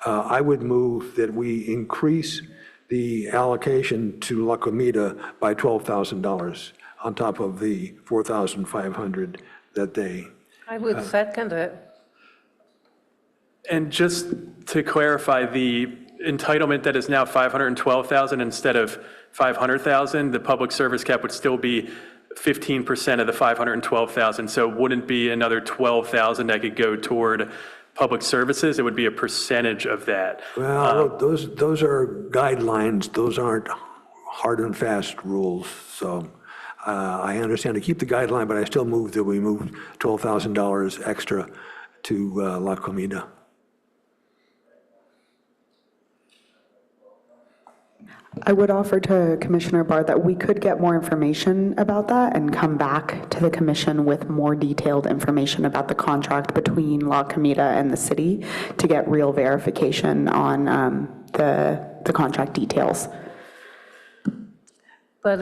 Speaker 4: I would move that we increase the allocation to La Comida by $12,000 on top of the $4,500 that they.
Speaker 1: I would second it.
Speaker 17: And just to clarify, the entitlement that is now $512,000 instead of $500,000, the public service cap would still be 15% of the $512,000. So it wouldn't be another $12,000 that could go toward public services. It would be a percentage of that.
Speaker 4: Well, those are guidelines. Those aren't hard and fast rules. So I understand to keep the guideline, but I still move that we move $12,000 extra to La Comida.
Speaker 2: I would offer to Commissioner Barr that we could get more information about that and come back to the commission with more detailed information about the contract between La Comida and the city to get real verification on the contract details.
Speaker 1: But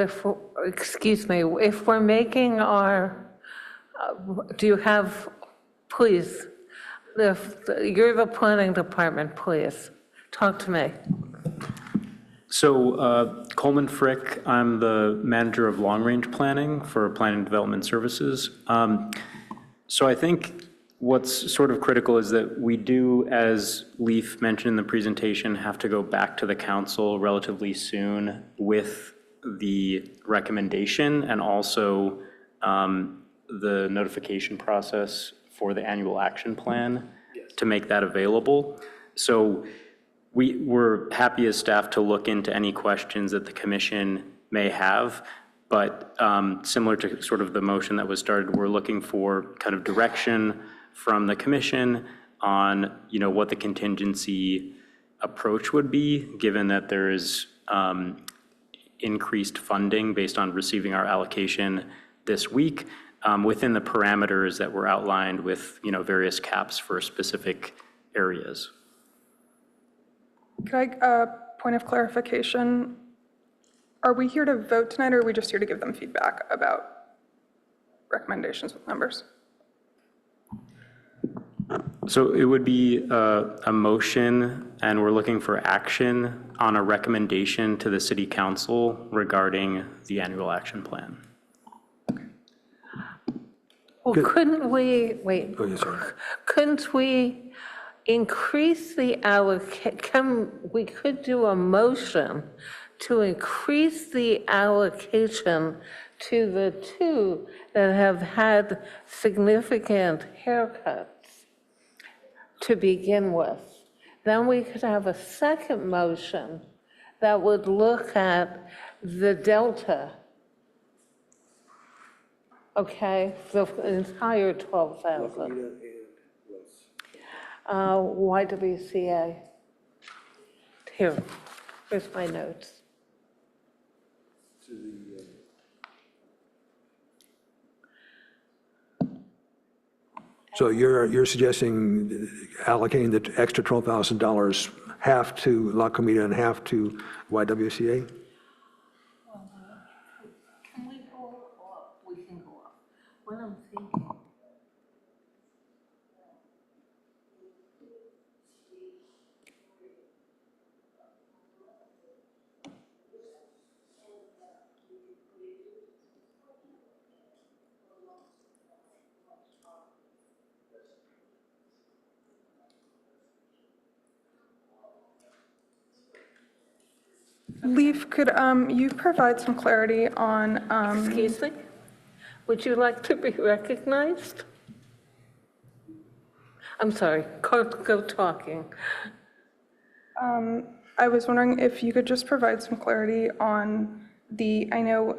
Speaker 1: excuse me, if we're making our, do you have, please, you're the planning department, please, talk to me.
Speaker 5: So Coleman Frick, I'm the manager of long-range planning for Planning and Development Services. So I think what's sort of critical is that we do, as Leif mentioned in the presentation, have to go back to the council relatively soon with the recommendation and also the notification process for the annual action plan to make that available. So we're happy as staff to look into any questions that the commission may have, but similar to sort of the motion that was started, we're looking for kind of direction from the commission on, what the contingency approach would be, given that there is increased funding based on receiving our allocation this week, within the parameters that were outlined with, various caps for specific areas.
Speaker 14: Could I, point of clarification, are we here to vote tonight, or are we just here to give them feedback about recommendations with numbers?
Speaker 5: So it would be a motion, and we're looking for action on a recommendation to the city council regarding the annual action plan.
Speaker 1: Well, couldn't we, wait,
Speaker 4: Oh, yes, sir.
Speaker 1: couldn't we increase the we could do a motion to increase the allocation to the two that have had significant haircuts to begin with. Then we could have a second motion that would look at the delta. Okay, the entire 12,000. YWCA. Here's my notes.
Speaker 4: So you're suggesting allocating the extra $12,000, half to La Comida and half to YWCA?
Speaker 1: Can we go up? We can go up. What I'm thinking.
Speaker 14: Leaf, could you provide some clarity on?
Speaker 1: Excuse me? Would you like to be recognized? I'm sorry, go talking.
Speaker 14: I was wondering if you could just provide some clarity on I know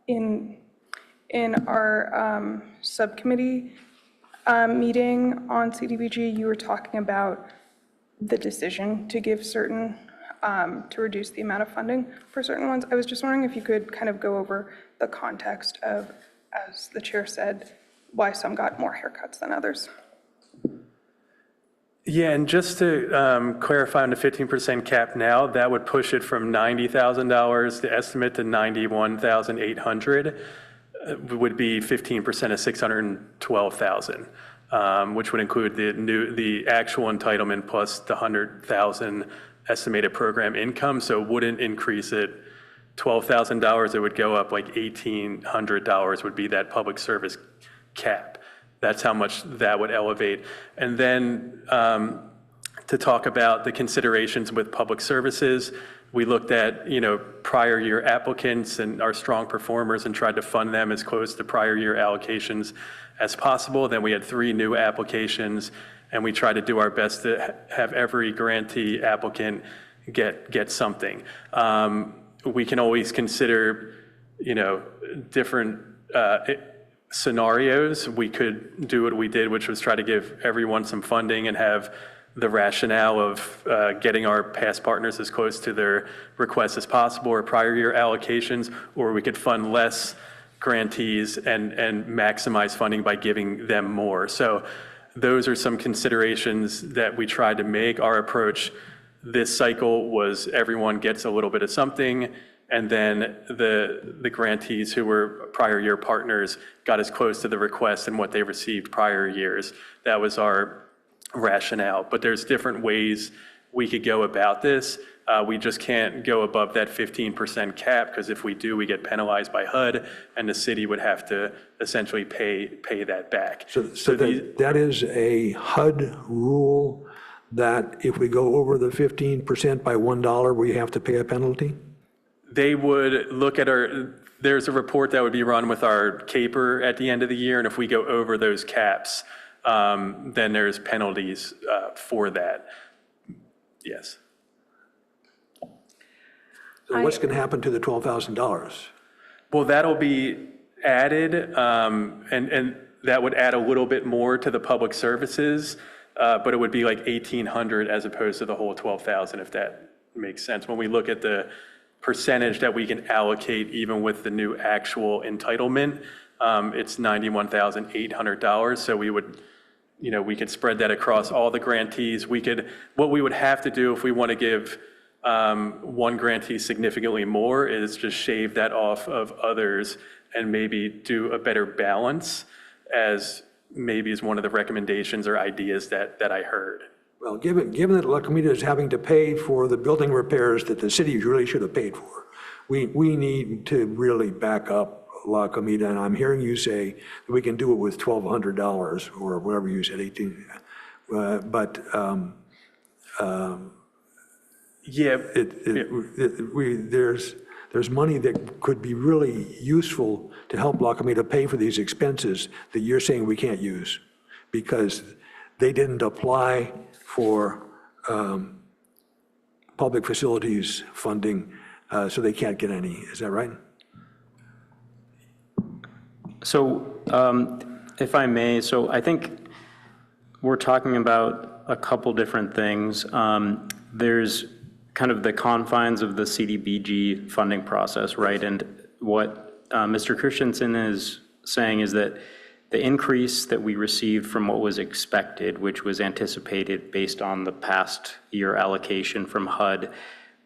Speaker 14: in our subcommittee meeting on CDBG, you were talking about the decision to give certain, to reduce the amount of funding for certain ones. I was just wondering if you could kind of go over the context of, as the chair said, why some got more haircuts than others.
Speaker 17: Yeah, and just to clarify on the 15% cap now, that would push it from $90,000, the estimate, to $91,800, would be 15% of $612,000, which would include the actual entitlement plus the $100,000 estimated program income. So it wouldn't increase it $12,000. It would go up like $1,800 would be that public service cap. That's how much that would elevate. And then to talk about the considerations with public services, we looked at, prior year applicants and our strong performers and tried to fund them as close to prior year allocations as possible. Then we had 3 new applications, and we tried to do our best to have every grantee applicant get something. We can always consider, different scenarios. We could do what we did, which was try to give everyone some funding and have the rationale of getting our past partners as close to their requests as possible or prior year allocations, or we could fund less grantees and maximize funding by giving them more. So those are some considerations that we tried to make. Our approach this cycle was everyone gets a little bit of something, and then the grantees who were prior year partners got as close to the request and what they received prior years. That was our rationale. But there's different ways we could go about this. We just can't go above that 15% cap, because if we do, we get penalized by HUD, and the city would have to essentially pay that back.
Speaker 4: So that is a HUD rule that if we go over the 15% by $1, we have to pay a penalty?
Speaker 17: They would look at there's a report that would be run with our CAPER at the end of the year, and if we go over those caps, then there's penalties for that. Yes.
Speaker 4: So what's going to happen to the $12,000?
Speaker 17: Well, that'll be added, and that would add a little bit more to the public services, but it would be like $1,800 as opposed to the whole $12,000, if that makes sense. When we look at the percentage that we can allocate, even with the new actual entitlement, it's $91,800. So we would, we could spread that across all the grantees. What we would have to do if we want to give one grantee significantly more is just shave that off of others and maybe do a better balance as maybe is one of the recommendations or ideas that I heard.
Speaker 4: Well, given that La Comida is having to pay for the building repairs that the city really should have paid for, we need to really back up La Comida, and I'm hearing you say that we can do it with $1,200 or whatever you said, 18.
Speaker 17: Yeah.
Speaker 4: There's money that could be really useful to help La Comida pay for these expenses that you're saying we can't use because they didn't apply for public facilities funding, so they can't get any. Is that right?
Speaker 5: So if I may, so I think we're talking about a couple different things. There's kind of the confines of the CDBG funding process, right? And what Mr. Christensen is saying is that the increase that we received from what was expected, which was anticipated based on the past year allocation from HUD,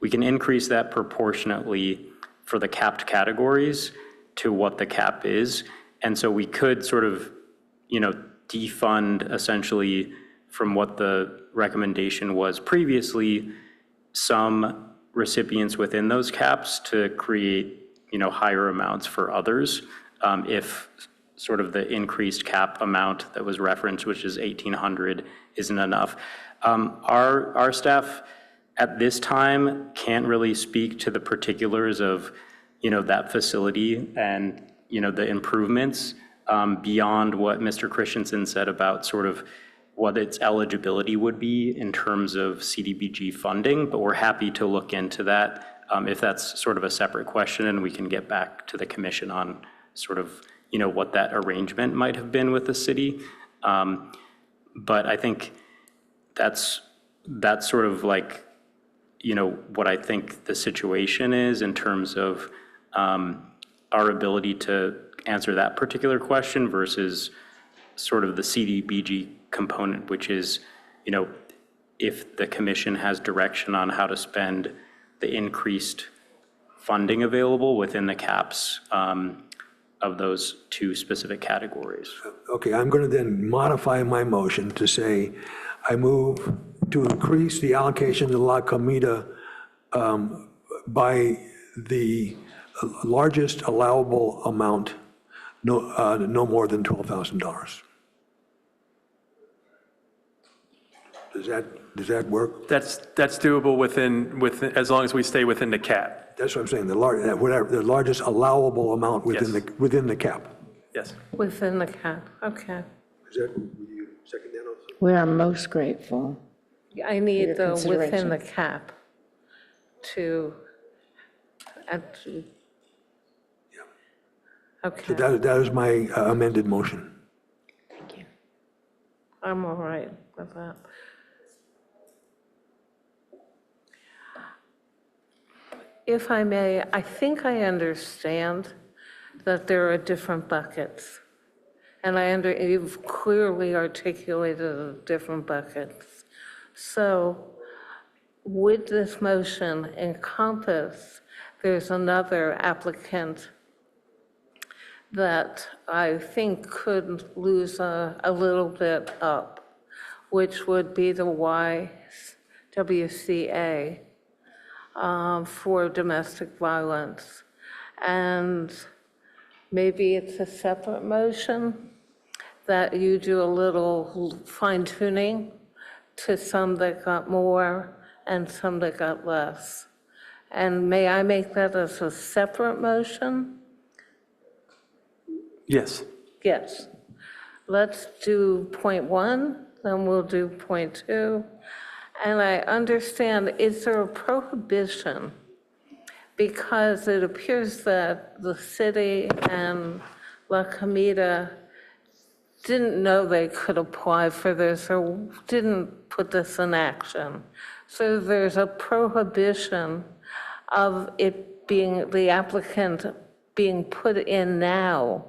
Speaker 5: we can increase that proportionately for the capped categories to what the cap is. And so we could sort of, defund essentially from what the recommendation was previously, some recipients within those caps to create, higher amounts for others, if sort of the increased cap amount that was referenced, which is 1,800, isn't enough. Our staff at this time can't really speak to the particulars of, that facility and, the improvements beyond what Mr. Christensen said about sort of what its eligibility would be in terms of CDBG funding, but we're happy to look into that if that's sort of a separate question, and we can get back to the commission on sort of, what that arrangement might have been with the city. But I think that's sort of like, what I think the situation is in terms of our ability to answer that particular question versus sort of the CDBG component, which is, if the commission has direction on how to spend the increased funding available within the caps of those two specific categories.
Speaker 4: Okay, I'm going to then modify my motion to say, I move to increase the allocation to La Comida by the largest allowable amount, no more than $12,000. Does that work?
Speaker 17: That's doable within, as long as we stay within the cap.
Speaker 4: That's what I'm saying, the largest allowable amount within the cap.
Speaker 17: Yes.
Speaker 1: Within the cap, okay.
Speaker 4: Is that, will you second that also?
Speaker 16: We are most grateful.
Speaker 1: I need
Speaker 16: your
Speaker 1: the within
Speaker 16: consideration.
Speaker 1: the cap to, okay.
Speaker 4: So that is my amended motion.
Speaker 16: Thank you.
Speaker 1: I'm all right with that. If I may, I think I understand that there are different buckets. And you've clearly articulated the different buckets. So would this motion encompass, there's another applicant that I think could lose a little bit up, which would be the YWCA for domestic violence. And maybe it's a separate motion that you do a little fine tuning to some that got more and some that got less. And may I make that as a separate motion?
Speaker 17: Yes.
Speaker 1: Yes. Let's do point 1, then we'll do point 2. And I understand, is there a prohibition? Because it appears that the city and La Comida didn't know they could apply for this or didn't put this in action. So there's a prohibition of it being, the applicant being put in now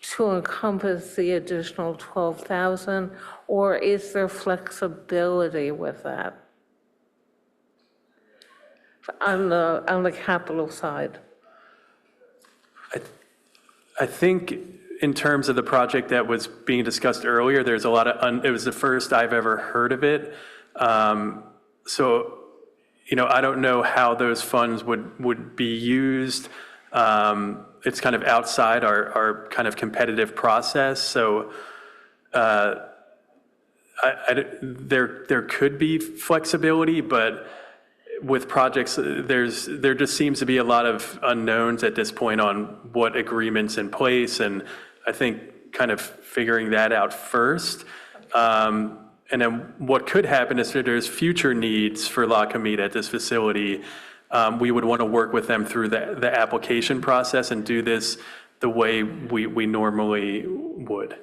Speaker 1: to encompass the additional 12,000, or is there flexibility with that on the capital side?
Speaker 17: I think in terms of the project that was being discussed earlier, there's a lot of, it was the first I've ever heard of it. So, I don't know how those funds would be used. It's kind of outside our kind of competitive process. So there could be flexibility, but with projects, there just seems to be a lot of unknowns at this point on what agreements in place, and I think kind of figuring that out first. And then what could happen is that there's future needs for La Comida at this facility. We would want to work with them through the application process and do this the way we normally would.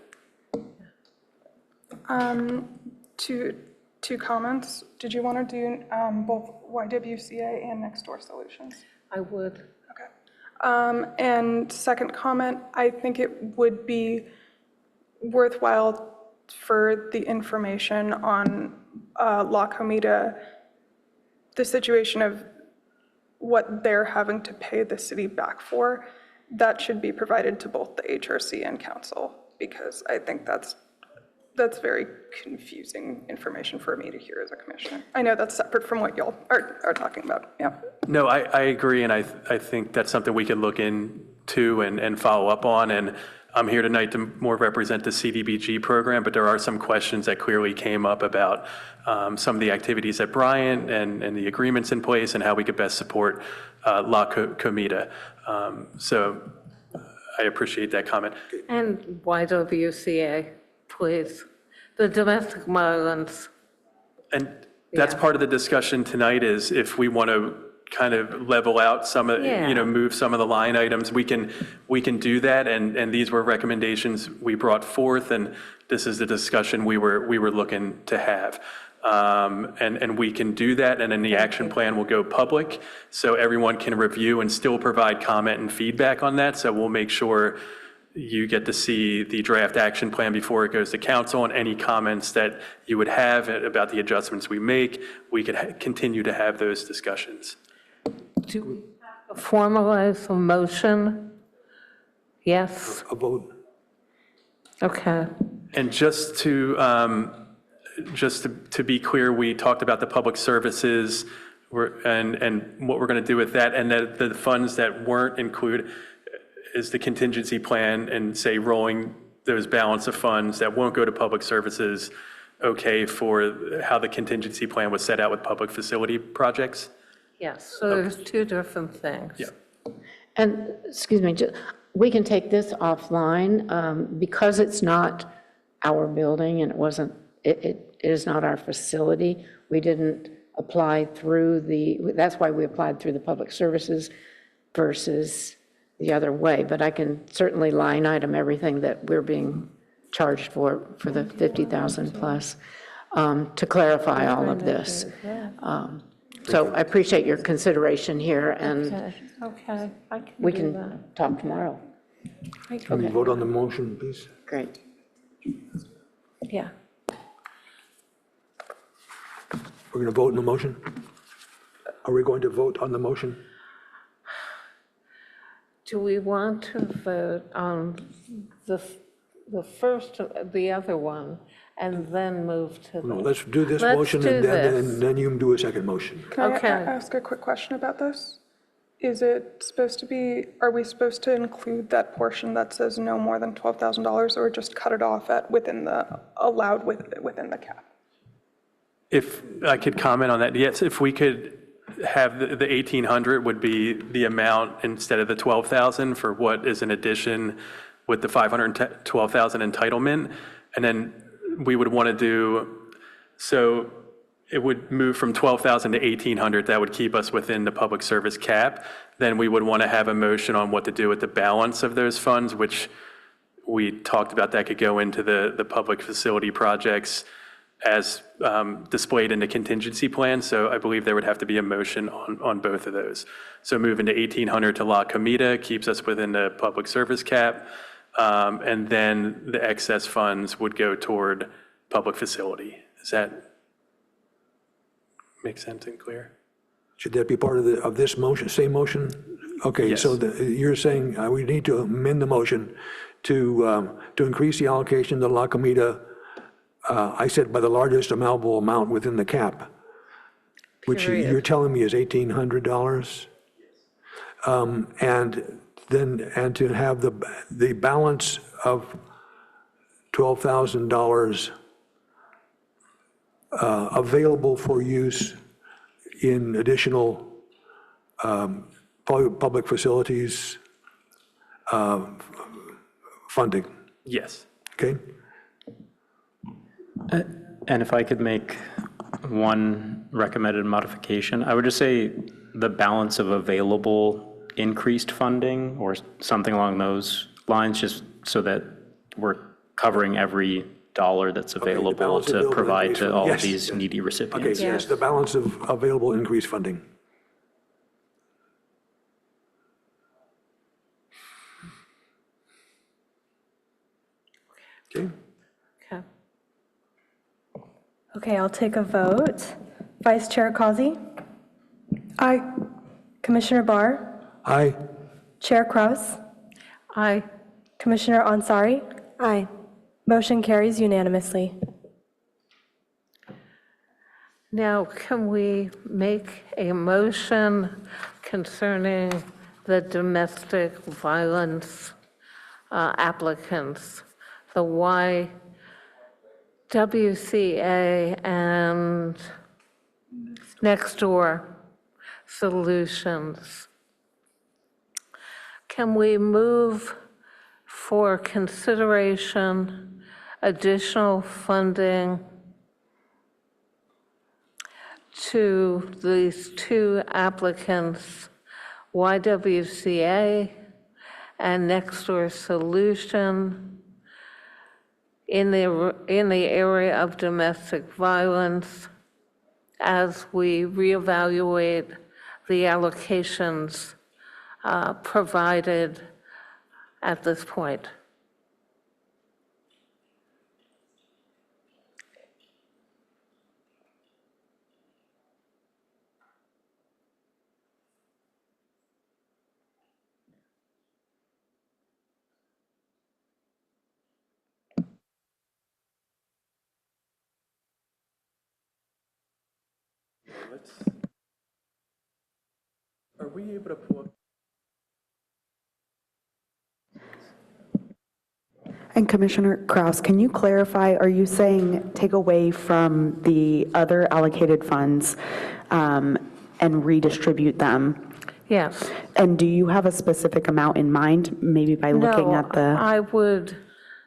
Speaker 14: Two comments. Did you want to do both YWCA and Next Door Solutions?
Speaker 1: I would.
Speaker 14: Okay. And second comment, I think it would be worthwhile for the information on La Comida, the situation of what they're having to pay the city back for, that should be provided to both the HRC and council, because I think that's very confusing information for me to hear as a commissioner. I know that's separate from what y'all are talking about. Yeah.
Speaker 17: No, I agree, and I think that's something we can look into and follow up on. And I'm here tonight to more represent the CDBG program, but there are some questions that clearly came up about some of the activities at Bryant and the agreements in place and how we could best support La Comida. So I appreciate that comment.
Speaker 1: And YWCA, please. The domestic violence.
Speaker 17: And that's part of the discussion tonight, is if we want to kind of level out some of, move some of the line items, we can do that. And these were recommendations we brought forth, and this is the discussion we were looking to have. And we can do that, and then the action plan will go public, so everyone can review and still provide comment and feedback on that. So we'll make sure you get to see the draft action plan before it goes to council, and any comments that you would have about the adjustments we make, we could continue to have those discussions.
Speaker 1: Do we have to formalize a motion? Yes?
Speaker 4: A vote.
Speaker 1: Okay.
Speaker 17: And just to be clear, we talked about the public services and what we're going to do with that, and the funds that weren't included is the contingency plan, and say rolling those balance of funds that won't go to public services, okay, for how the contingency plan was set out with public facility projects?
Speaker 1: Yes, so there's two different things.
Speaker 17: Yeah.
Speaker 16: And, excuse me, we can take this offline, because it's not our building and it is not our facility. We didn't apply through that's why we applied through the public services versus the other way. But I can certainly line item everything that we're being charged for the 50,000 plus, to clarify all of this. So I appreciate your consideration here, and
Speaker 1: Okay, I can
Speaker 16: we
Speaker 1: do
Speaker 16: can
Speaker 1: that.
Speaker 16: talk tomorrow.
Speaker 4: Can we vote on the motion, please?
Speaker 16: Great.
Speaker 1: Yeah.
Speaker 4: We're going to vote on the motion? Are we going to vote on the motion?
Speaker 1: Do we want to vote on the first, the other one, and then move to
Speaker 4: No,
Speaker 1: the?
Speaker 4: let's do this
Speaker 1: Let's
Speaker 4: motion,
Speaker 1: do
Speaker 4: and
Speaker 1: this.
Speaker 4: then you can do a second motion.
Speaker 14: Can
Speaker 1: Okay.
Speaker 14: I ask a quick question about this? Is it supposed to be, are we supposed to include that portion that says no more than $12,000, or just cut it off within the cap?
Speaker 17: If I could comment on that, yes, if we could have the 1,800 would be the amount instead of the 12,000 for what is an addition with the 512,000 entitlement. And then we would want to do, so it would move from 12,000 to 1,800. That would keep us within the public service cap. Then we would want to have a motion on what to do with the balance of those funds, which we talked about that could go into the public facility projects as displayed in the contingency plan. So I believe there would have to be a motion on both of those. So moving to 1,800 to La Comida keeps us within the public service cap. And then the excess funds would go toward public facility. Does that make sense and clear?
Speaker 4: Should that be part of this motion, same motion? Okay,
Speaker 17: Yes.
Speaker 4: so you're saying we need to amend the motion to increase the allocation to La Comida, I said by the largest allowable amount within the cap, which you're telling me is $1,800? And to have the balance of $12,000 available for use in additional public facilities funding,
Speaker 5: Yes.
Speaker 4: okay?
Speaker 5: And if I could make one recommended modification, I would just say the balance of available increased funding or something along those lines, just so that we're covering every dollar that's available to provide to all of these needy recipients.
Speaker 4: Okay, yes, the balance of available increased funding. Okay.
Speaker 1: Okay.
Speaker 3: Okay, I'll take a vote. Vice Chair Causey?
Speaker 8: Aye.
Speaker 3: Commissioner Barr?
Speaker 4: Aye.
Speaker 3: Chair Kraus?
Speaker 1: Aye.
Speaker 3: Commissioner Ansari? Aye. Motion carries unanimously.
Speaker 1: Now, can we make a motion concerning the domestic violence applicants, the YWCA and Nextdoor Solutions? Can we move for consideration additional funding to these two applicants, YWCA and Nextdoor Solution, in the area of domestic violence as we reevaluate the allocations provided at this point?
Speaker 17: Are we able to pull up?
Speaker 2: And Commissioner Kraus, can you clarify, are you saying take away from the other allocated funds and redistribute them?
Speaker 1: Yes.
Speaker 2: And do you have a specific amount in mind, maybe by looking at the?
Speaker 1: No, I would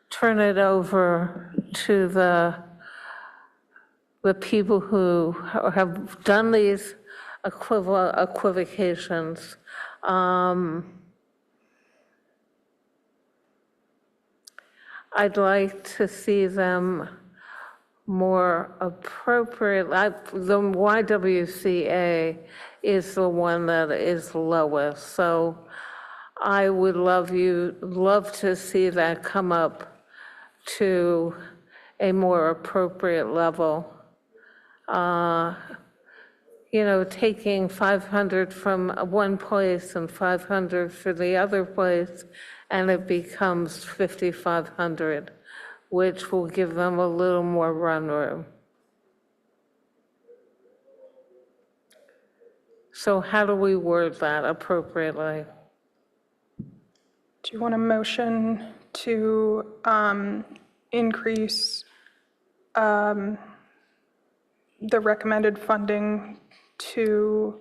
Speaker 1: turn it over to the people who have done these equivocations. I'd like to see them more appropriate. The YWCA is the one that is lowest, so I would love to see that come up to a more appropriate level. Taking 500 from one place and 500 for the other place, and it becomes 5,500, which will give them a little more run room. So how do we word that appropriately?
Speaker 14: Do you want a motion to increase the recommended funding to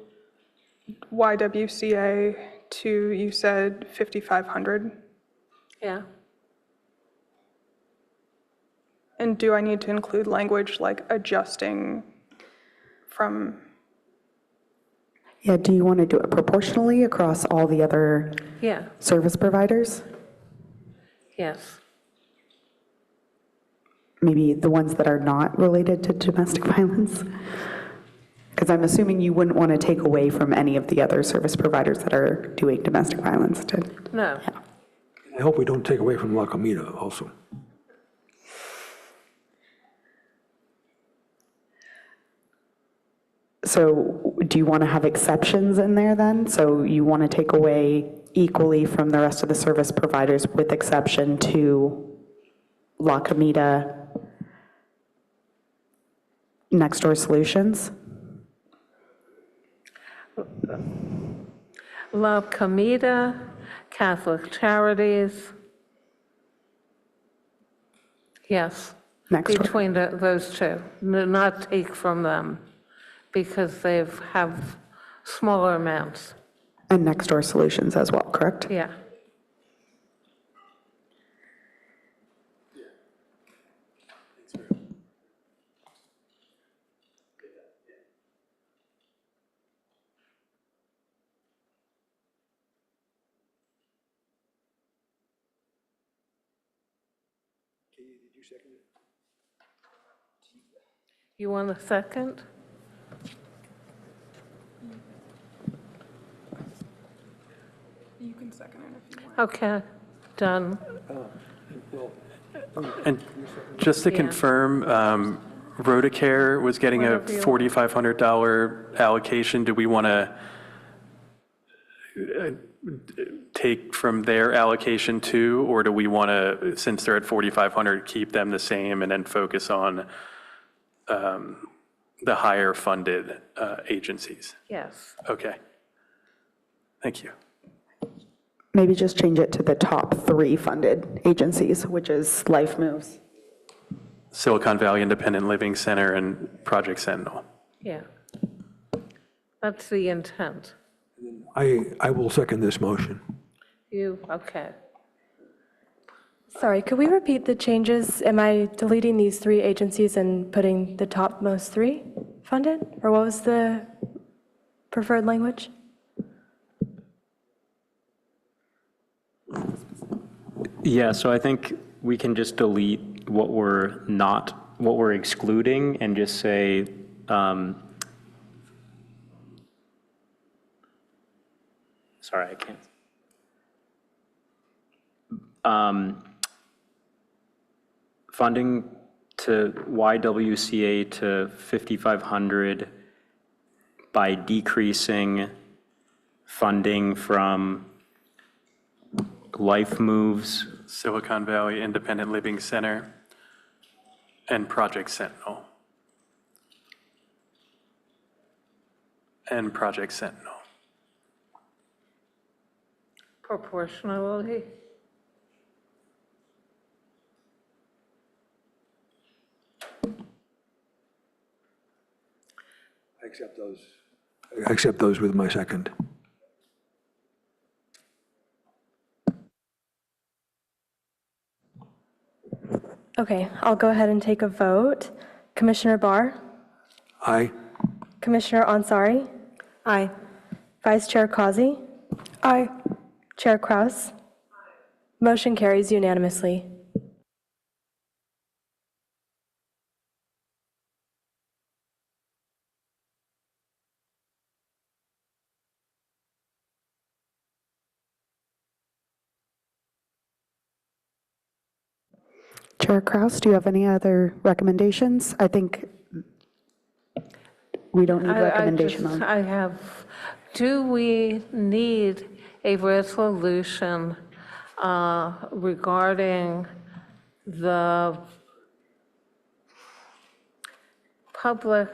Speaker 14: YWCA to, you said, 5,500?
Speaker 1: Yeah.
Speaker 14: And do I need to include language like adjusting from?
Speaker 2: Yeah, do you want to do it proportionally across all the other service providers?
Speaker 1: Yes.
Speaker 2: Maybe the ones that are not related to domestic violence? Because I'm assuming you wouldn't want to take away from any of the other service providers that are doing domestic violence.
Speaker 1: No.
Speaker 2: Yeah.
Speaker 4: I hope we don't take away from La Comida also.
Speaker 2: So do you want to have exceptions in there then? So you want to take away equally from the rest of the service providers with exception to La Comida, Next Door Solutions?
Speaker 1: La Comida, Catholic Charities. Yes,
Speaker 2: Next door.
Speaker 1: between those two, not take from them, because they have smaller amounts.
Speaker 2: And Next Door Solutions as well, correct?
Speaker 1: Yeah. You want a second?
Speaker 14: You can second it if you want.
Speaker 1: Okay, done.
Speaker 17: And just to
Speaker 1: Yeah.
Speaker 17: confirm, Rotacare was getting a
Speaker 1: Whatever you want.
Speaker 17: $4,500 allocation. Do we want to take from their allocation too, or do we want to, since they're at 4,500, keep them the same and then focus on the higher funded agencies?
Speaker 1: Yes.
Speaker 17: Okay. Thank you.
Speaker 2: Maybe just change it to the top 3 funded agencies, which is Life Moves.
Speaker 17: Silicon Valley Independent Living Center and Project Sentinel.
Speaker 1: Yeah. That's the intent.
Speaker 4: I will second this motion.
Speaker 1: Okay.
Speaker 3: Sorry, could we repeat the changes? Am I deleting these 3 agencies and putting the topmost 3 funded? Or what was the preferred language?
Speaker 5: Yeah, so I think we can just delete what we're excluding and just say, sorry, I can't. Funding to YWCA to 5,500 by decreasing funding from Life Moves,
Speaker 17: Silicon Valley Independent Living Center, and Project Sentinel. And Project Sentinel.
Speaker 1: Proportionally.
Speaker 4: I accept those with my second.
Speaker 3: Okay, I'll go ahead and take a vote. Commissioner Barr?
Speaker 4: Aye.
Speaker 3: Commissioner Ansari? Aye. Vice Chair Kazi?
Speaker 14: Aye.
Speaker 3: Chair Kraus? Motion carries unanimously.
Speaker 2: Chair Kraus, do you have any other recommendations? I think we don't need recommendation on.
Speaker 1: I have, do we need a resolution regarding the public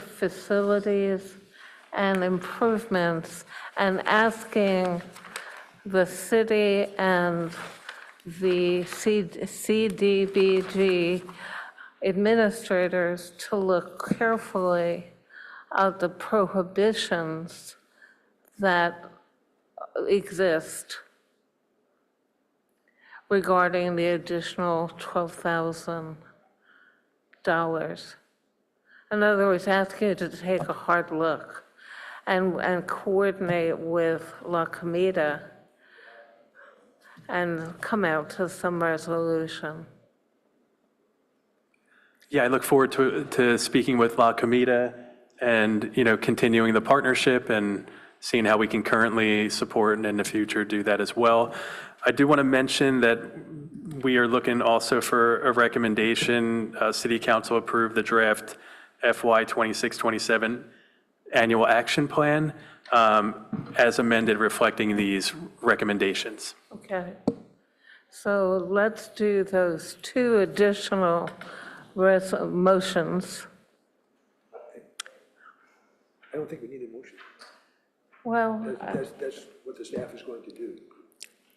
Speaker 1: facilities and improvements, and asking the city and the CDBG administrators to look carefully at the prohibitions that exist regarding the additional $12,000. In other words, asking you to take a hard look and coordinate with La Comida and come out to some resolution.
Speaker 17: Yeah, I look forward to speaking with La Comida and, continuing the partnership and seeing how we can currently support and in the future do that as well. I do want to mention that we are looking also for a recommendation. City Council approved the draft FY 26-27 annual action plan as amended, reflecting these recommendations.
Speaker 1: Okay. So let's do those two additional motions.
Speaker 4: I don't think we need a motion.
Speaker 1: Well,
Speaker 4: That's what the staff is going to do.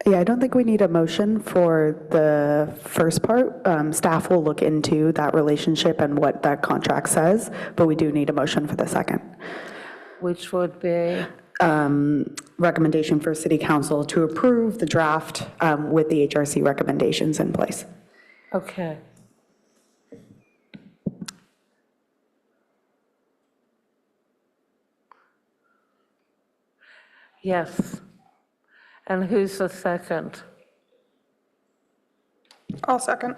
Speaker 2: Yeah, I don't think we need a motion for the first part. Staff will look into that relationship and what that contract says, but we do need a motion for the second.
Speaker 1: which would be?
Speaker 2: Recommendation for City Council to approve the draft with the HRC recommendations in place.
Speaker 1: Okay. Yes. And who's the second?
Speaker 14: I'll second.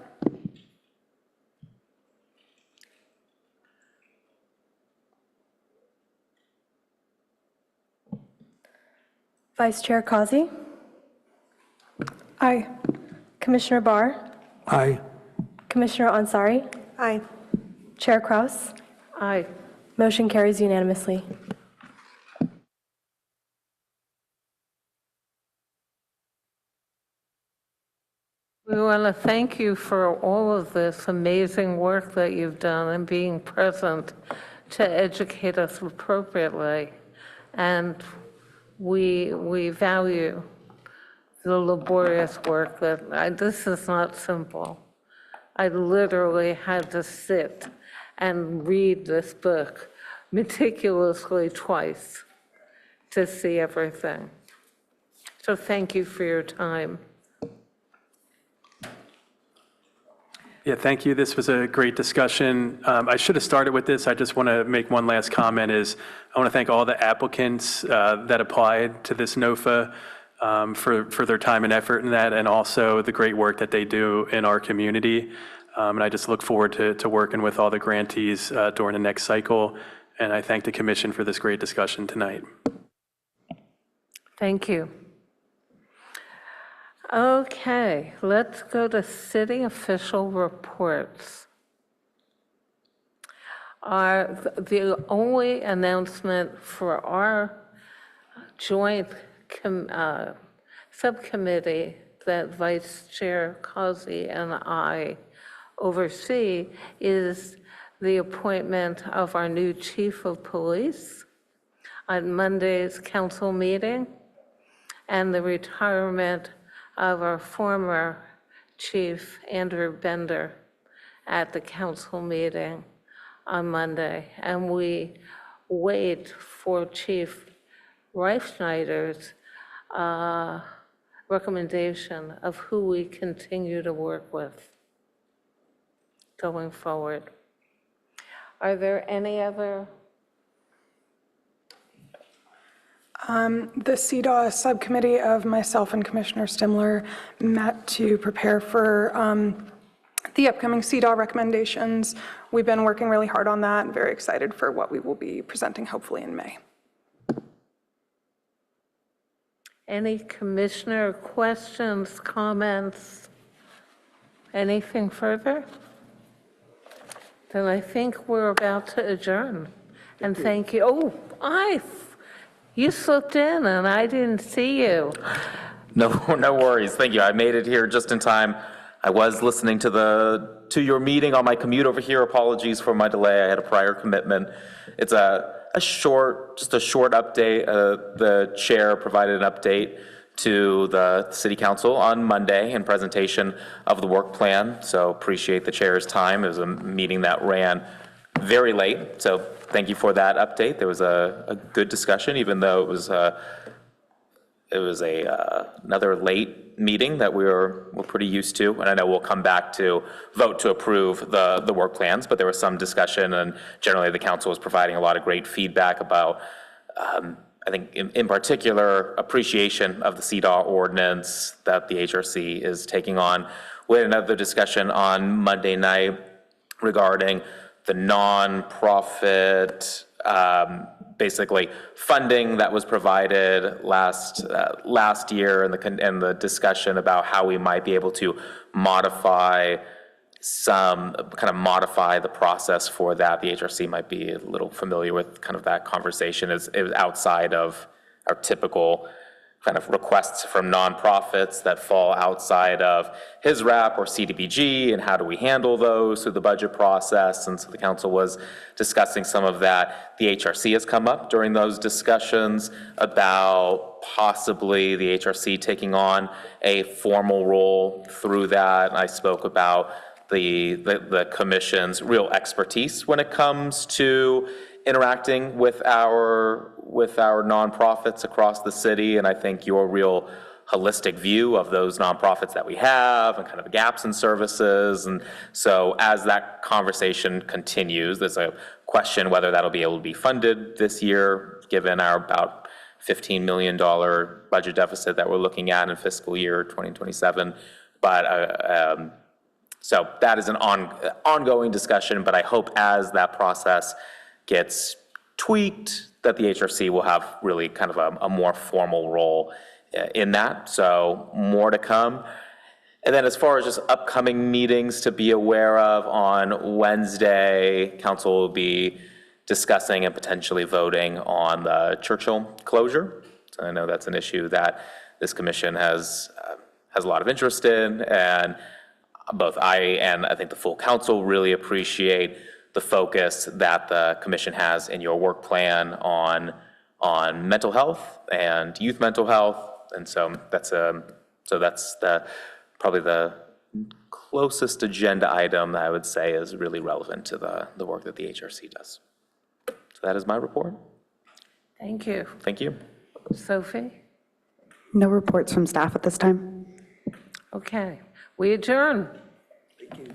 Speaker 3: Vice Chair Kazi?
Speaker 14: Aye.
Speaker 3: Commissioner Barr?
Speaker 4: Aye.
Speaker 3: Commissioner Ansari?
Speaker 15: Aye.
Speaker 3: Chair Kraus?
Speaker 1: Aye.
Speaker 3: Motion carries unanimously.
Speaker 1: We want to thank you for all of this amazing work that you've done and being present to educate us appropriately. And we value the laborious work that, this is not simple. I literally had to sit and read this book meticulously twice to see everything. So thank you for your time.
Speaker 17: Yeah, thank you. This was a great discussion. I should have started with this. I just want to make one last comment is I want to thank all the applicants that applied to this NOFA for their time and effort in that, and also the great work that they do in our community. And I just look forward to working with all the grantees during the next cycle. And I thank the commission for this great discussion tonight.
Speaker 1: Thank you. Okay, let's go to city official reports. The only announcement for our joint subcommittee that Vice Chair Causey and I oversee is the appointment of our new chief of police on Monday's council meeting, and the retirement of our former chief, Andrew Bender, at the council meeting on Monday. And we wait for Chief Reifschneider's recommendation of who we continue to work with going forward. Are there any other?
Speaker 14: The CDAW subcommittee of myself and Commissioner Stimler met to prepare for the upcoming CDAW recommendations. We've been working really hard on that and very excited for what we will be presenting hopefully in May.
Speaker 1: Any commissioner questions, comments, anything further? Then I think we're about to adjourn. And thank you. Oh, you slipped in and I didn't see you.
Speaker 10: No worries. Thank you. I made it here just in time. I was listening to your meeting on my commute over here. Apologies for my delay. I had a prior commitment. It's just a short update. The chair provided an update to the city council on Monday in presentation of the work plan. So appreciate the chair's time. It was a meeting that ran very late. So thank you for that update. There was a good discussion, even though it was another late meeting that we're pretty used to. And I know we'll come back to vote to approve the work plans, but there was some discussion, and generally the council was providing a lot of great feedback about, I think in particular, appreciation of the CDAW ordinance that the HRC is taking on. We had another discussion on Monday night regarding the nonprofit, basically funding that was provided last year, and the discussion about how we might be able to modify some kind of modify the process for that. The HRC might be a little familiar with kind of that conversation. It was outside of our typical kind of requests from nonprofits that fall outside of his wrap or CDBG, and how do we handle those through the budget process? And so the council was discussing some of that. The HRC has come up during those discussions about possibly the HRC taking on a formal role through that. And I spoke about the commission's real expertise when it comes to interacting with our nonprofits across the city, and I think your real holistic view of those nonprofits that we have and kind of the gaps in services. And so as that conversation continues, there's a question whether that'll be able to be funded this year, given our about $15 million budget deficit that we're looking at in fiscal year 2027. But so that is an ongoing discussion, but I hope as that process gets tweaked, that the HRC will have really kind of a more formal role in that. So more to come. And then as far as just upcoming meetings to be aware of, on Wednesday, council will be discussing and potentially voting on the Churchill closure. So I know that's an issue that this commission has a lot of interest in, and both I and I think the full council really appreciate the focus that the commission has in your work plan on mental health and youth mental health. And so that's probably the closest agenda item that I would say is really relevant to the work that the HRC does. So that is my report.
Speaker 1: Thank you.
Speaker 10: Thank you.
Speaker 1: Sophie?
Speaker 2: No reports from staff at this time.
Speaker 1: Okay, we adjourn.
Speaker 4: Thank you.